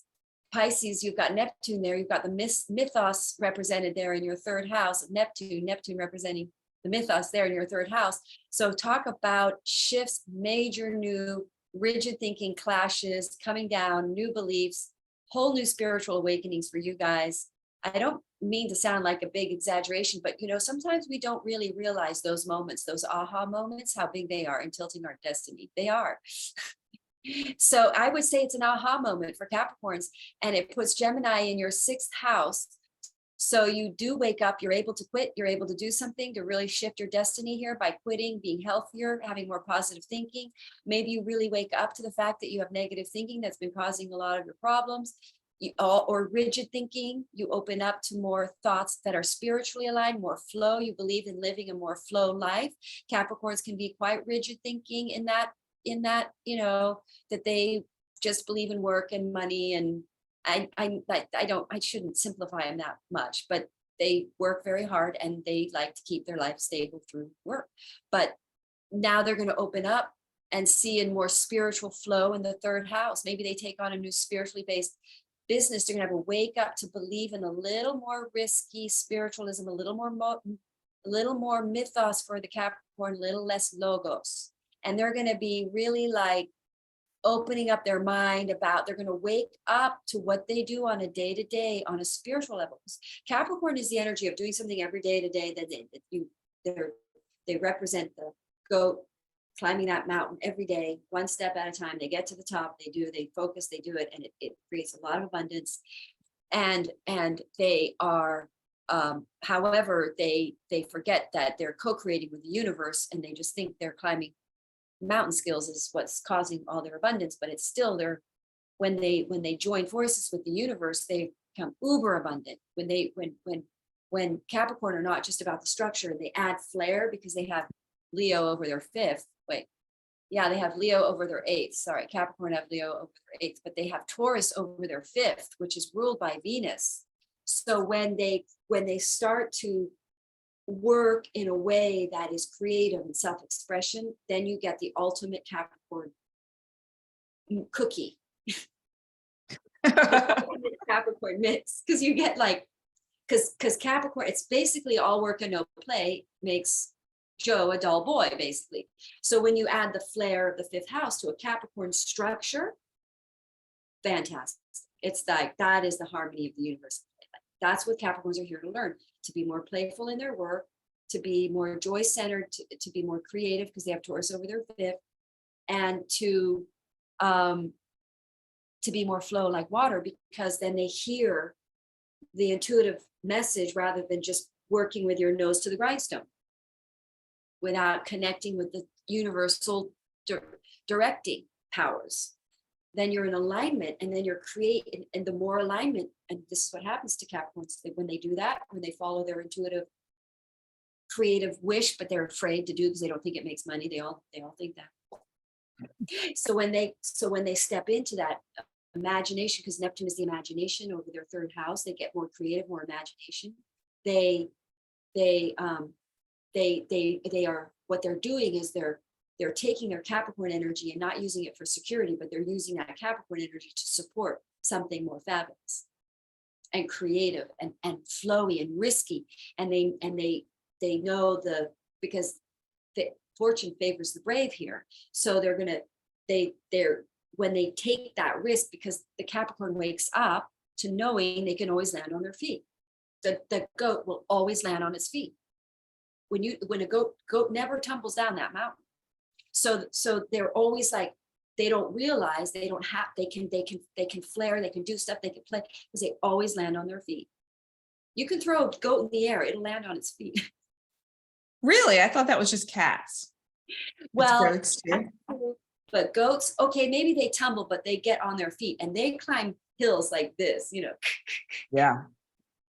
Pisces. You've got Neptune there. You've got the Mythos represented there in your 3rd house. Neptune representing the Mythos there in your 3rd house. So talk about shifts, major new rigid thinking clashes, coming down, new beliefs, whole new spiritual awakenings for you guys. I don't mean to sound like a big exaggeration, but sometimes we don't really realize those moments, those aha moments, how big they are in tilting our destiny. They are. So I would say it's an aha moment for Capricorns, and it puts Gemini in your 6th house. So you do wake up, you're able to quit, you're able to do something to really shift your destiny here by quitting, being healthier, having more positive thinking. Maybe you really wake up to the fact that you have negative thinking that's been causing a lot of your problems. Or rigid thinking, you open up to more thoughts that are spiritually aligned, more flow. You believe in living a more flow life. Capricorns can be quite rigid thinking in that, that they just believe in work and money. And I shouldn't simplify them that much, but they work very hard and they like to keep their life stable through work. But now they're going to open up and see in more spiritual flow in the third house. Maybe they take on a new spiritually based business. They're going to have a wake up to believe in a little more risky spiritualism, a little more mythos for the Capricorn, a little less logos. And they're going to be really like opening up their mind about, they're going to wake up to what they do on a day-to-day on a spiritual level. Capricorn is the energy of doing something every day to day that they represent the goat climbing that mountain every day, one step at a time. They get to the top, they focus, they do it, and it creates a lot of abundance. And they are, however, they forget that they're co-creating with the universe, and they just think they're climbing mountain skills is what's causing all their abundance. But it's still when they join forces with the universe, they become uber abundant. When Capricorn are not just about the structure, they add flair because they have Leo over their fifth. They have Leo over their eighth. Sorry, Capricorn have Leo over their eighth, but they have Taurus over their fifth, which is ruled by Venus. So when they start to work in a way that is creative and self-expression, then you get the ultimate Capricorn cookie. Capricorn mix, because you get because Capricorn, it's basically all work and no play makes Joe a dull boy, basically. So when you add the flair of the fifth house to a Capricorn structure, fantastic. It's like, that is the harmony of the universe. That's what Capricorns are here to learn, to be more playful in their work, to be more joy-centered, to be more creative because they have Taurus over their fifth, and to be more flow like water, because then they hear the intuitive message rather than just working with your nose to the grindstone without connecting with the universal directing powers. Then you're in alignment, and then you're creating, and the more alignment, and this is what happens to Capricorns, when they do that, when they follow their intuitive creative wish, but they're afraid to do because they don't think it makes money. They all think that. So when they step into that imagination, because Neptune is the imagination over their third house, they get more creative, more imagination. They are, what they're doing is they're taking their Capricorn energy and not using it for security, but they're using that Capricorn energy to support something more fabulous and creative and flowy and risky. And they know because the fortune favors the brave here. So when they take that risk, because the Capricorn wakes up to knowing they can always land on their feet. The goat will always land on its feet. When a goat never tumbles down that mountain. So they're always like, they don't realize they can flare, they can do stuff, they can play, because they always land on their feet. You can throw a goat in the air, it'll land on its feet. Really? I thought that was just cats. Well, but goats, okay, maybe they tumble, but they get on their feet and they climb hills like this, Yeah,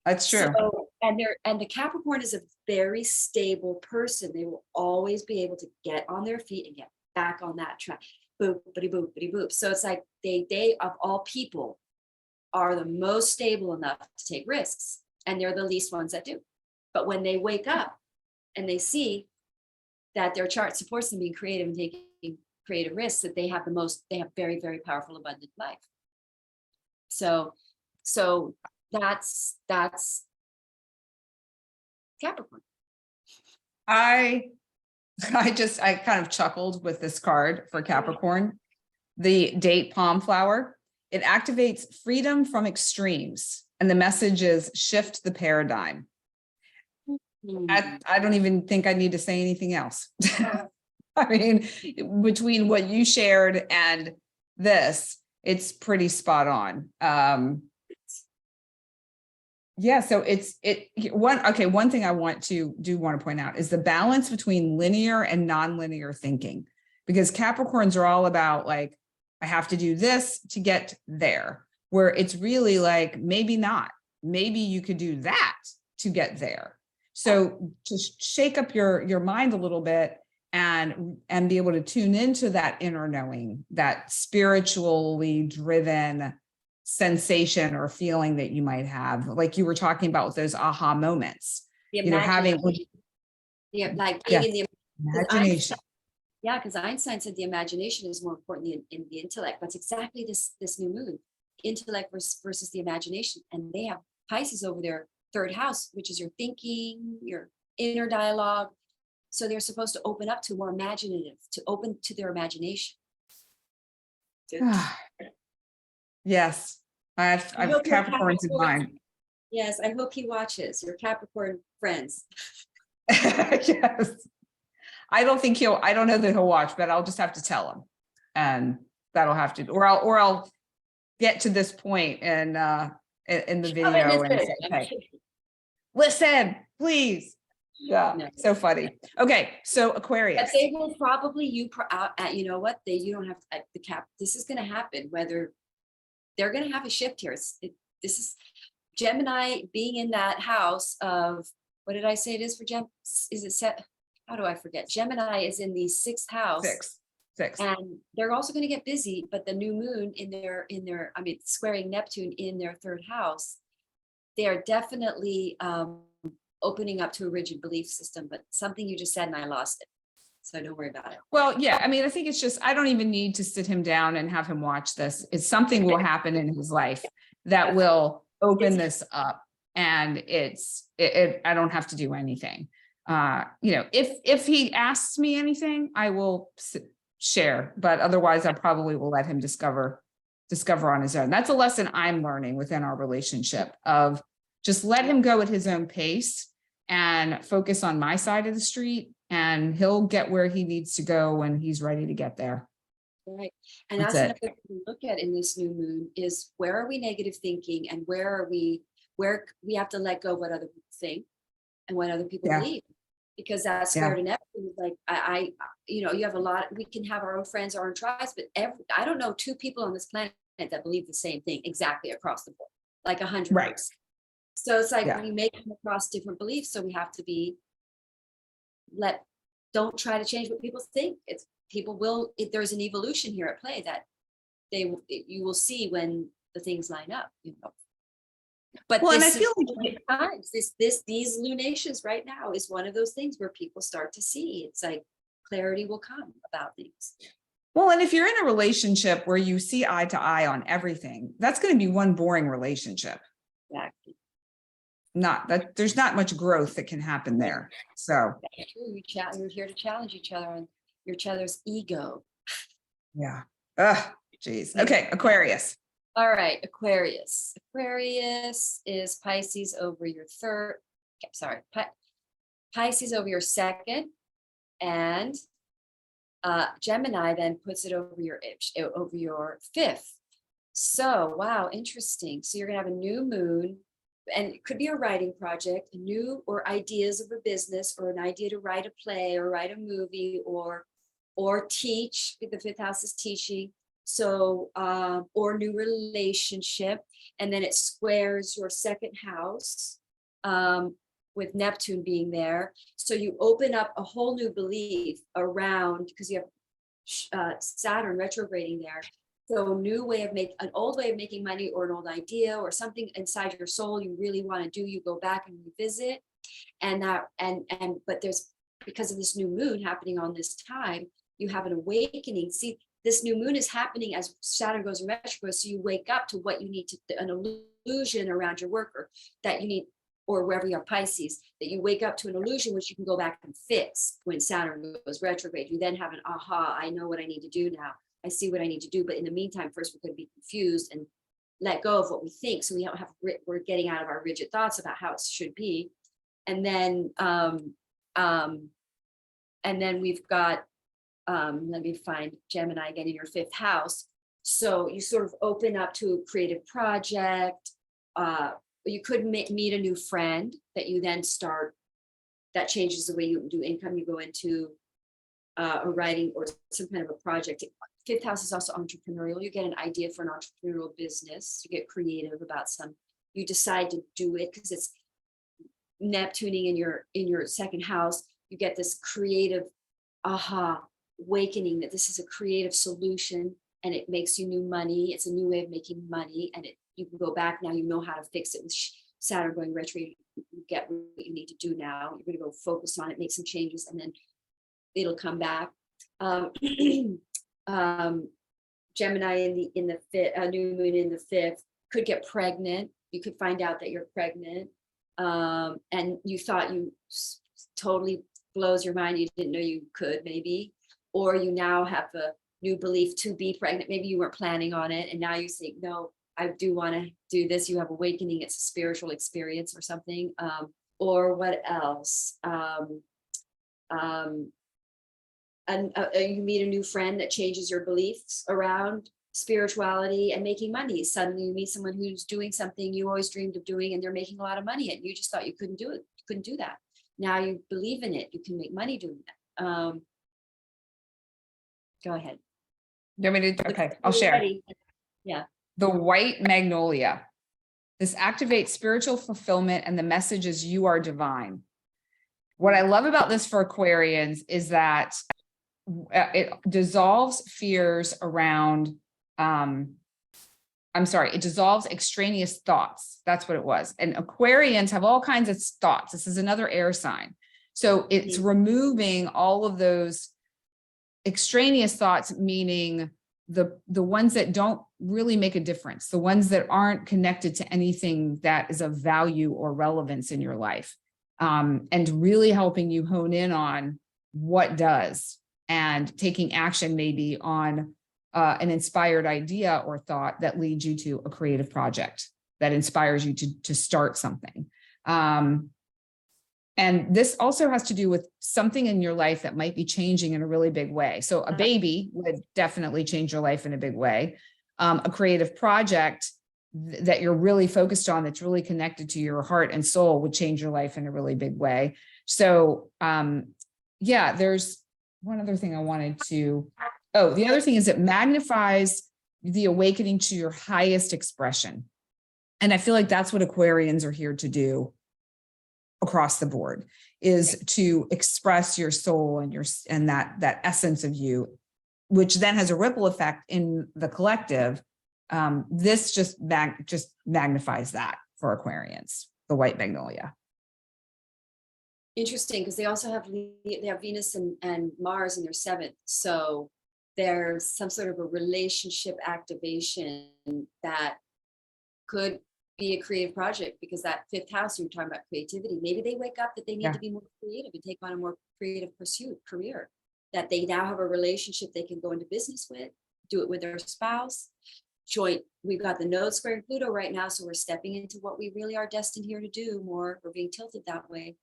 that's true. So, and the Capricorn is a very stable person. They will always be able to get on their feet and get back on that track. Boop, bitty boop, bitty boop. So it's like they of all people are the most stable enough to take risks, and they're the least ones that do. But when they wake up and they see that their chart supports them being creative and taking creative risks, that they have very, very powerful, abundant life. So that's Capricorn. I kind of chuckled with this card for Capricorn, the date palm flower. It activates freedom from extremes, and the message is shift the paradigm. I don't even think I need to say anything else. I mean, between what you shared and this, it's pretty spot on. Yeah, so one thing I want to point out is the balance between linear and nonlinear thinking, because Capricorns are all about like, I have to do this to get there, where it's really like, maybe not, maybe you could do that to get there. So just shake up your mind a little bit and be able to tune into that inner knowing, that spiritually driven sensation or feeling that you might have, like you were talking about with those aha moments, having like being in the imagination. Yeah, because Einstein said the imagination is more important in the intellect. That's exactly this new moon, intellect versus the imagination. And they have Pisces over their third house, which is your thinking, your inner dialogue. So they're supposed to open up to more imaginative, to open to their imagination. Yes, I've I hope you're Capricorns in mind. Yes, I hope he watches your Capricorn friends. Yes. I don't think I don't know that he'll watch, but I'll just have to tell him. And that'll have to, or I'll get to this point and in the video and say, hey, listen, please. Yeah, No. so funny. Okay, so But Aquarius. they will probably you know what you don't have to, the cap. This is going to happen. Whether they're going to have a shift here. This is Gemini being in that house of, what did I say it is for Gem? Is it set? How do I forget? Gemini is in the sixth house. Six. And they're also going to get busy, but the new moon in their, I mean, squaring Neptune in their third house, they are definitely opening up to a rigid belief system, but something you just said and I lost it. So don't worry about it. Well, yeah, I mean, I think it's just, I don't even need to sit him down and have him watch this. It's something will happen in his life that will open this up. And I don't have to do anything. If he asks me anything, I will share, but otherwise I probably will let him discover on his own. That's a lesson I'm learning within our relationship of just let him go at his own pace and focus on my side of the street, and he'll get where he needs to go when he's ready to get there. Right. And that's another thing to look at in this new moon is where are we negative thinking and where we have to let go of what other people think and what other people believe. Because that's square to Neptune. Like you have a lot, we can have our own friends, our own tribes, but I don't know 2 people on this planet that believe the same thing exactly across the board, like 100. Right. So it's like we may come across different beliefs. So we have to don't try to change what people think. There's an evolution here at play that you will see when the things line up, But and I feel like times these lunations right now is one of those things where people start to see it's like clarity will come about things. Well, and if you're in a relationship where you see eye to eye on everything, that's going to be one boring relationship. Exactly. There's not much growth that can happen there. So you're here to challenge each other on each other's ego. Yeah. Geez. Okay, Aquarius. All right, Aquarius. Aquarius is Pisces over your third. Sorry, Pisces over your second, and Gemini then puts it over your fifth. So wow, interesting. So you're gonna have a new moon, and it could be a writing project, or ideas of a business, or an idea to write a play, or write a movie, or teach. The fifth house is teaching. So, or new relationship, and then it squares your second house with Neptune being there. So you open up a whole new belief around, because you have Saturn retrograding there. So an old way of making money, or an old idea, or something inside your soul you really want to do, you go back and revisit. But there's, because of this new moon happening on this time, you have an awakening. See, this new moon is happening as Saturn goes retrograde, so you wake up to what you need an illusion around your work, or that you need, or wherever you have Pisces, that you wake up to an illusion which you can go back and fix when Saturn goes retrograde. You then have an aha, I know what I need to do now. I see what I need to do. But in the meantime, first we're going to be confused and let go of what we think. So we're getting out of our rigid thoughts about how it should be. And then we've got, let me find Gemini again in your fifth house. So you sort of open up to a creative project. You could meet a new friend that you then start, that changes the way you do income. You go into a writing or some kind of a project. Fifth house is also entrepreneurial. You get an idea for an entrepreneurial business. You get creative about you decide to do it because it's Neptuning in your second house. You get this creative aha awakening that this is a creative solution, and it makes you new money. It's a new way of making money, and you can go back now. You know how to fix it with Saturn going retrograde. You get what you need to do now. You're going to go focus on it, make some changes, and then it'll come back. um, Gemini in the fifth, new moon in the fifth, could get pregnant. You could find out that you're pregnant, and you thought totally blows your mind. You didn't know you could, maybe, or you now have a new belief to be pregnant. Maybe you weren't planning on it, and now you think, no, I do want to do this. You have awakening. It's a spiritual experience or something. Or what else? And you meet a new friend that changes your beliefs around spirituality and making money. Suddenly you meet someone who's doing something you always dreamed of doing, and they're making a lot of money, and you just thought you couldn't do it. You couldn't do that. Now you believe in it. You can make money doing that. Go ahead. You want me to? Okay, I'll share. Ready. Yeah. The white magnolia. This activates spiritual fulfillment, and the message is you are divine. What I love about this for Aquarians is that it dissolves fears around, it dissolves extraneous thoughts. That's what it was. And Aquarians have all kinds of thoughts. This is another air sign. So it's removing all of those extraneous thoughts, meaning the ones that don't really make a difference, the ones that aren't connected to anything that is of value or relevance in your life, and really helping you hone in on what does, and taking action maybe on an inspired idea or thought that leads you to a creative project that inspires you to start something. And this also has to do with something in your life that might be changing in a really big way. So a baby would definitely change your life in a big way. A creative project that you're really focused on, that's really connected to your heart and soul, would change your life in a really big way. So yeah, there's one other thing I wanted to, the other thing is it magnifies the awakening to your highest expression. And I feel like that's what Aquarians are here to do across the board, is to express your soul and that essence of you, which then has a ripple effect in the collective. This just magnifies that for Aquarians, the white magnolia. Interesting, because they also have Venus and Mars in their seventh. So there's some sort of a relationship activation that could be a creative project, because that fifth house, you're talking about creativity. Maybe they wake up that they need to be more creative and take on a more creative career, that they now have a relationship they can go into business with, do it with their spouse. We've got the node squaring Pluto right now, so we're stepping into what we really are destined here to do more. We're being tilted that way.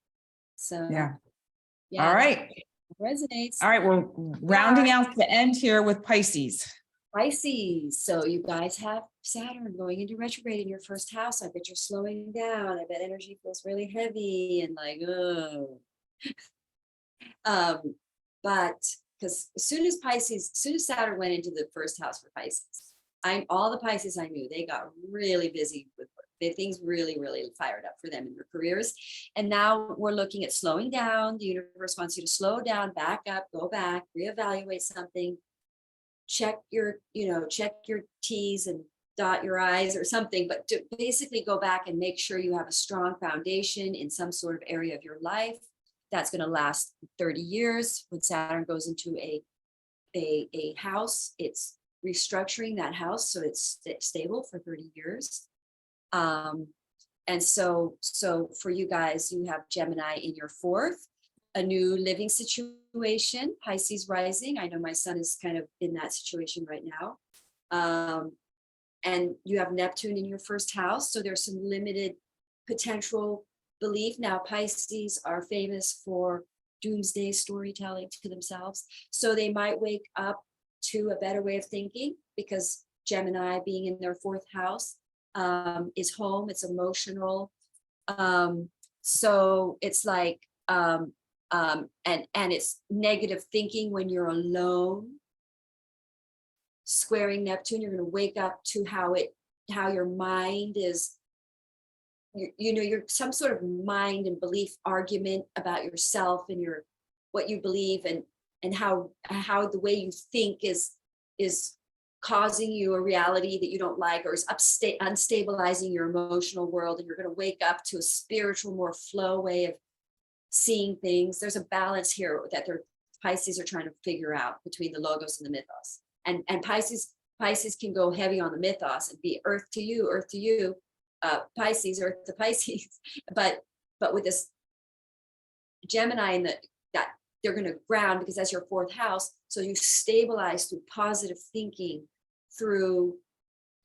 So yeah. All right, resonates. All right, we're rounding out the end here with Pisces. So you guys have Saturn going into retrograde in your first house. I bet you're slowing down. I bet energy feels really heavy and like, oh. But because as soon as Saturn went into the first house for Pisces, all the Pisces I knew, they got really busy with work. Things really, really fired up for them in their careers. And now we're looking at slowing down. The universe wants you to slow down, back up, go back, reevaluate something, check your T's and dot your I's or something, but to basically go back and make sure you have a strong foundation in some sort of area of your life that's going to last 30 years. When Saturn goes into a house, it's restructuring that house so it's stable for 30 years. And so for you guys, you have Gemini in your fourth, a new living situation, Pisces rising. I know my son is kind of in that situation right now. And you have Neptune in your first house. So there's some limited potential belief. Now, Pisces are famous for doomsday storytelling to themselves. So they might wake up to a better way of thinking, because Gemini being in their fourth house is home, it's emotional. So it's like, and it's negative thinking when you're alone. Squaring Neptune, you're going to wake up to how your mind is, you're some sort of mind and belief argument about yourself and what you believe, and how the way you think is causing you a reality that you don't like, or is unstabilizing your emotional world. And you're going to wake up to a spiritual, more flow way of seeing things. There's a balance here that Pisces are trying to figure out between the logos and the mythos. And Pisces can go heavy on the mythos and be earth to you, Pisces, earth to Pisces. But with this Gemini and that they're going to ground, because that's your fourth house. So you stabilize through positive thinking, through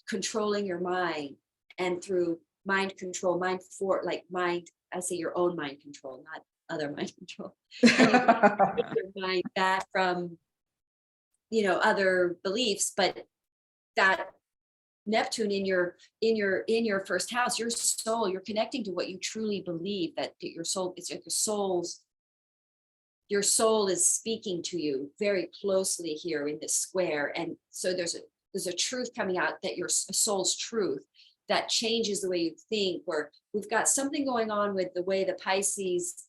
controlling your mind, and through mind control, I say your own mind control, not other mind control. And you take your mind back from, other beliefs, but that Neptune in your first house, your soul, you're connecting to what you truly believe, that your soul, it's like your soul is speaking to you very closely here in this square. And so there's a truth coming out, that your soul's truth that changes the way you think, or we've got something going on with the way the Pisces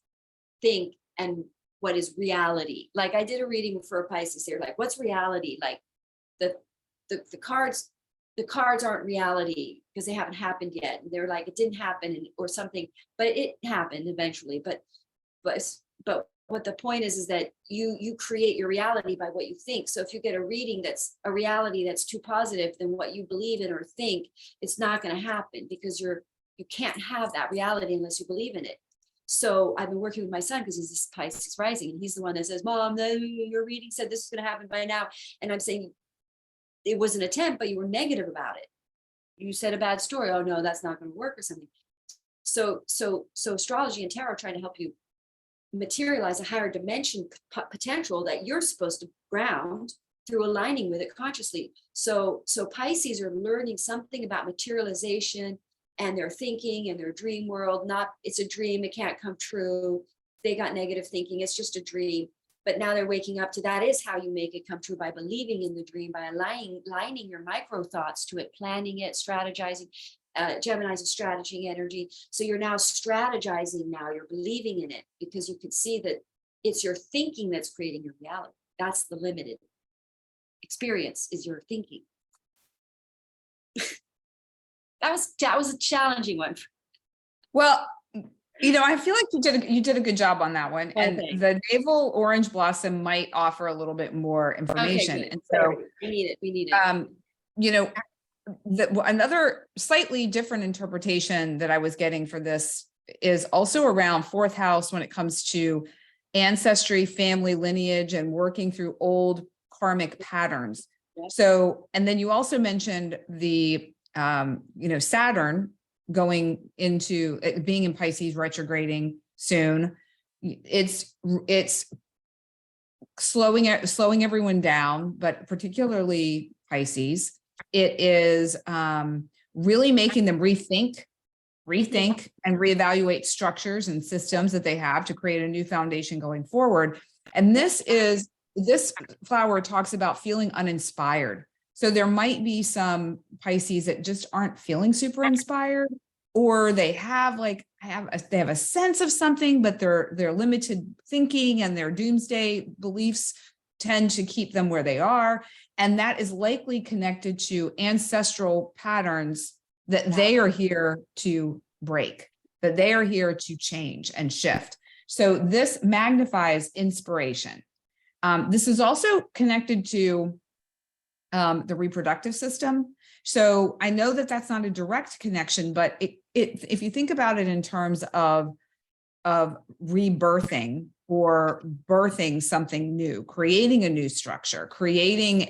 think and what is reality. Like I did a reading for a Pisces. They're like, what's reality? Like the cards aren't reality because they haven't happened yet. And they're like, it didn't happen or something, but it happened eventually. But what the point is that you create your reality by what you think. So if you get a reading that's a reality that's too positive than what you believe in or think, it's not going to happen, because you can't have that reality unless you believe in it. So I've been working with my son because he's this Pisces rising, and he's the one that says, Mom, your reading said this is going to happen by now. And I'm saying, it was an attempt, but you were negative about it. You said a bad story. Oh no, that's not going to work or something. So astrology and tarot are trying to help you materialize a higher dimension potential that you're supposed to ground through aligning with it consciously. So Pisces are learning something about materialization and their thinking and their dream world. It's a dream, it can't come true. They got negative thinking, it's just a dream. But now they're waking up to that is how you make it come true, by believing in the dream, by aligning your micro thoughts to it, planning it, strategizing. Gemini's a strategy energy. So you're now strategizing, now you're believing in it, because you can see that it's your thinking that's creating your reality. That's the limited experience, is your thinking. That was a challenging one. Well, I feel like you did a good job on that one. And the navel orange blossom might offer a little bit more information. Okay, and so we need it. Another slightly different interpretation that I was getting for this is also around fourth house when it comes to ancestry, family lineage, and working through old karmic patterns. Yes. So, and then you also mentioned the, Saturn going into being in Pisces, retrograding soon. It's slowing everyone down, but particularly Pisces. It is really making them rethink and reevaluate structures and systems that they have to create a new foundation going forward. And this flower talks about feeling uninspired. So there might be some Pisces that just aren't feeling super inspired, or they have a sense of something, but their limited thinking and their doomsday beliefs tend to keep them where they are. And that is likely connected to ancestral patterns that they are here to break, that they are here to change and shift. So this magnifies inspiration. This is also connected to the reproductive system. So I know that that's not a direct connection, but if you think about it in terms of rebirthing or birthing something new, creating a new structure, creating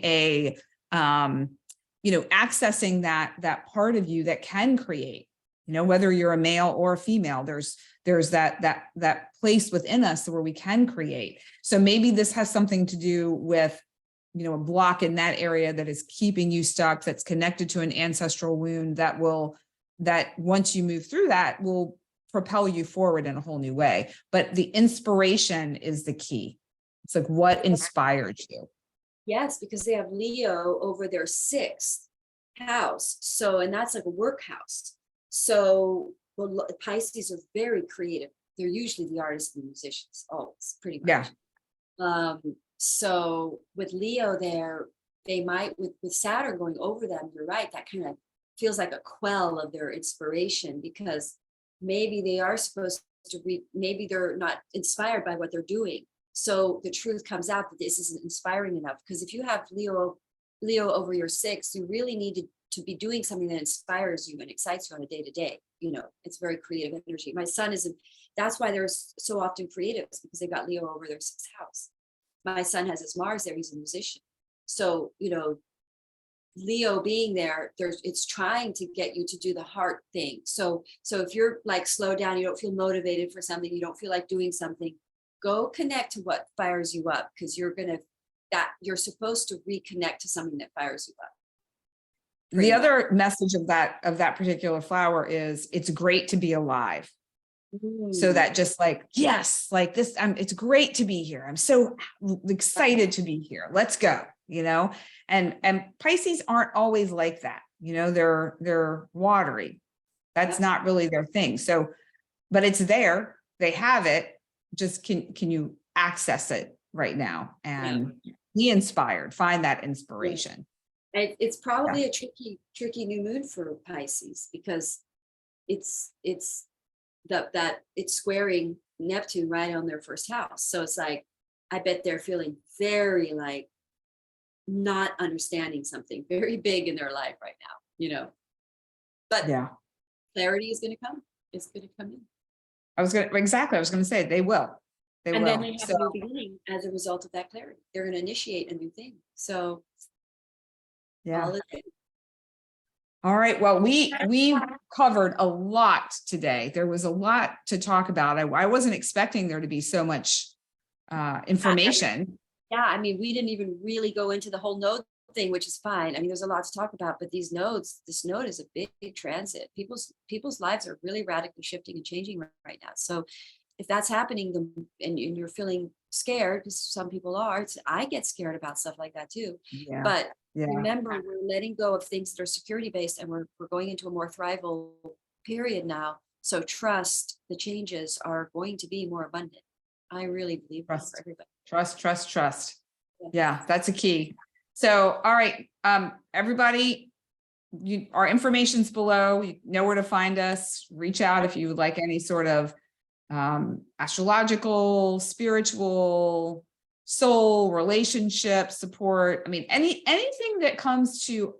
accessing that part of you that can create, whether you're a male or a female, there's that place within us where we can create. So maybe this has something to do with, a block in that area that is keeping you stuck, that's connected to an ancestral wound that once you move through that will propel you forward in a whole new way. But the inspiration is the key. It's like, what inspired you? Yes, because they have Leo over their 6th house. So, and that's like a work house. So Pisces are very creative. They're usually the artists and musicians, always, pretty much. Yeah. So with Leo there, they might, with Saturn going over them, you're right, that kind of feels like a quell of their inspiration, because maybe they are supposed to maybe they're not inspired by what they're doing. So the truth comes out that this isn't inspiring enough, because if you have Leo over your 6, you really need to be doing something that inspires you and excites you on a day-to-day. You know, it's very creative energy. My son isn't, that's why they're so often creatives, because they got Leo over their 6th house. My son has his Mars there, he's a musician. So, you know, Leo being there, it's trying to get you to do the heart thing. So if you're like slow down, you don't feel motivated for something, you don't feel like doing something, go connect to what fires you up, because you're supposed to reconnect to something that fires you up. The other message of that particular flower is it's great to be alive. So that just like, yes, like this, it's great to be here. I'm so excited to be here. Let's go, you know, and Pisces aren't always like that. You know, they're watery. That's not really their thing. So, but it's there, they have it. Just can you access it right now and be inspired, find that inspiration. It's probably a tricky new moon for Pisces, because it's squaring Neptune right on their 1st house. So it's like, I bet they're feeling very like not understanding something very big in their life right now, you know. But clarity is going to come. It's going to come in. I was going to say they will. Then they have a new beginning as a result of that clarity. They're going to initiate a new thing. So all right. Well, we covered a lot today. There was a lot to talk about. I wasn't expecting there to be so much information. Yeah, I mean, we didn't even really go into the whole node thing, which is fine. I mean, there's a lot to talk about, but these nodes, this node is a big transit. People's lives are really radically shifting and changing right now. So if that's happening and you're feeling scared, because some people are, I get scared about stuff like that too. But remember, we're letting go of things that are security based, and we're going into a more thrival period now. So trust the changes are going to be more abundant. I really believe that for everybody. Trust. Yeah, that's a key. So, all right, everybody, our information's below. You know where to find us. Reach out if you would like any sort of astrological, spiritual, soul, relationship support. I mean, anything that comes to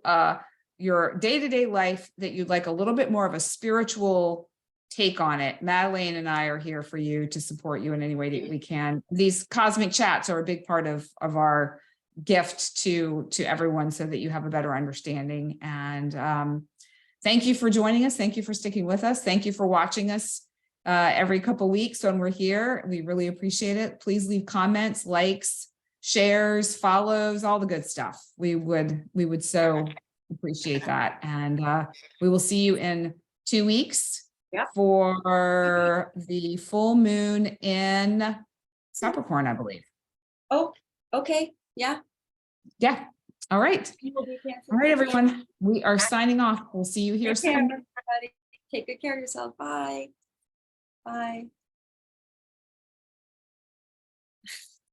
your day-to-day life that you'd like a little bit more of a spiritual take on it. Madelaine and I are here for you to support you in any way that we can. These cosmic chats are a big part of our gift to everyone, so that you have a better understanding. And thank you for joining us. Thank you for sticking with us. Thank you for watching us every couple of weeks when we're here. We really appreciate it. Please leave comments, likes, shares, follows, all the good stuff. We would so appreciate that. And we will see you in 2 weeks for the full moon in Capricorn, I believe. Oh, okay. Yeah. All right. All right, everyone. We are signing off. We'll see you here soon. Take good care of yourself. Bye. Bye.